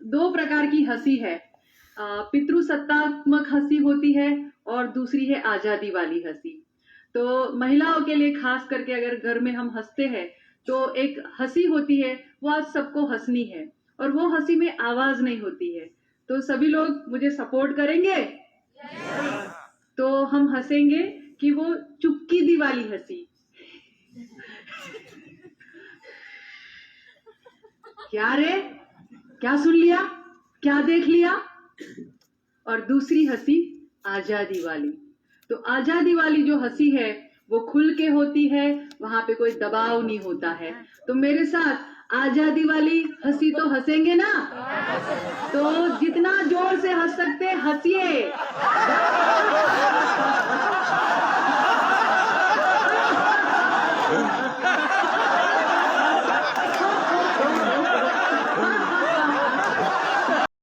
2 प्रकार की हंसी है, पितृसत्तात्मक हंसी होती है और दूसरी है आजादी वाली हंसी। तो महिलाओं के लिए खास करके अगर घर में हम हंसते हैं तो एक हंसी होती है, वो आज सबको हंसनी है और वो हंसी में आवाज नहीं होती है। तो सभी लोग मुझे सपोर्ट करेंगे? तो हम हंसेंगे कि वो चुपकी दी वाली हंसी। क्या रे, क्या सुन लिया, क्या देख लिया? और दूसरी हंसी आजादी वाली। तो आजादी वाली जो हंसी है वो खुल के होती है, वहां पे कोई दबाव नहीं होता है। तो मेरे साथ आजादी वाली हंसी तो हंसेंगे ना? तो जितना जोर से हंस सकते हंसिए।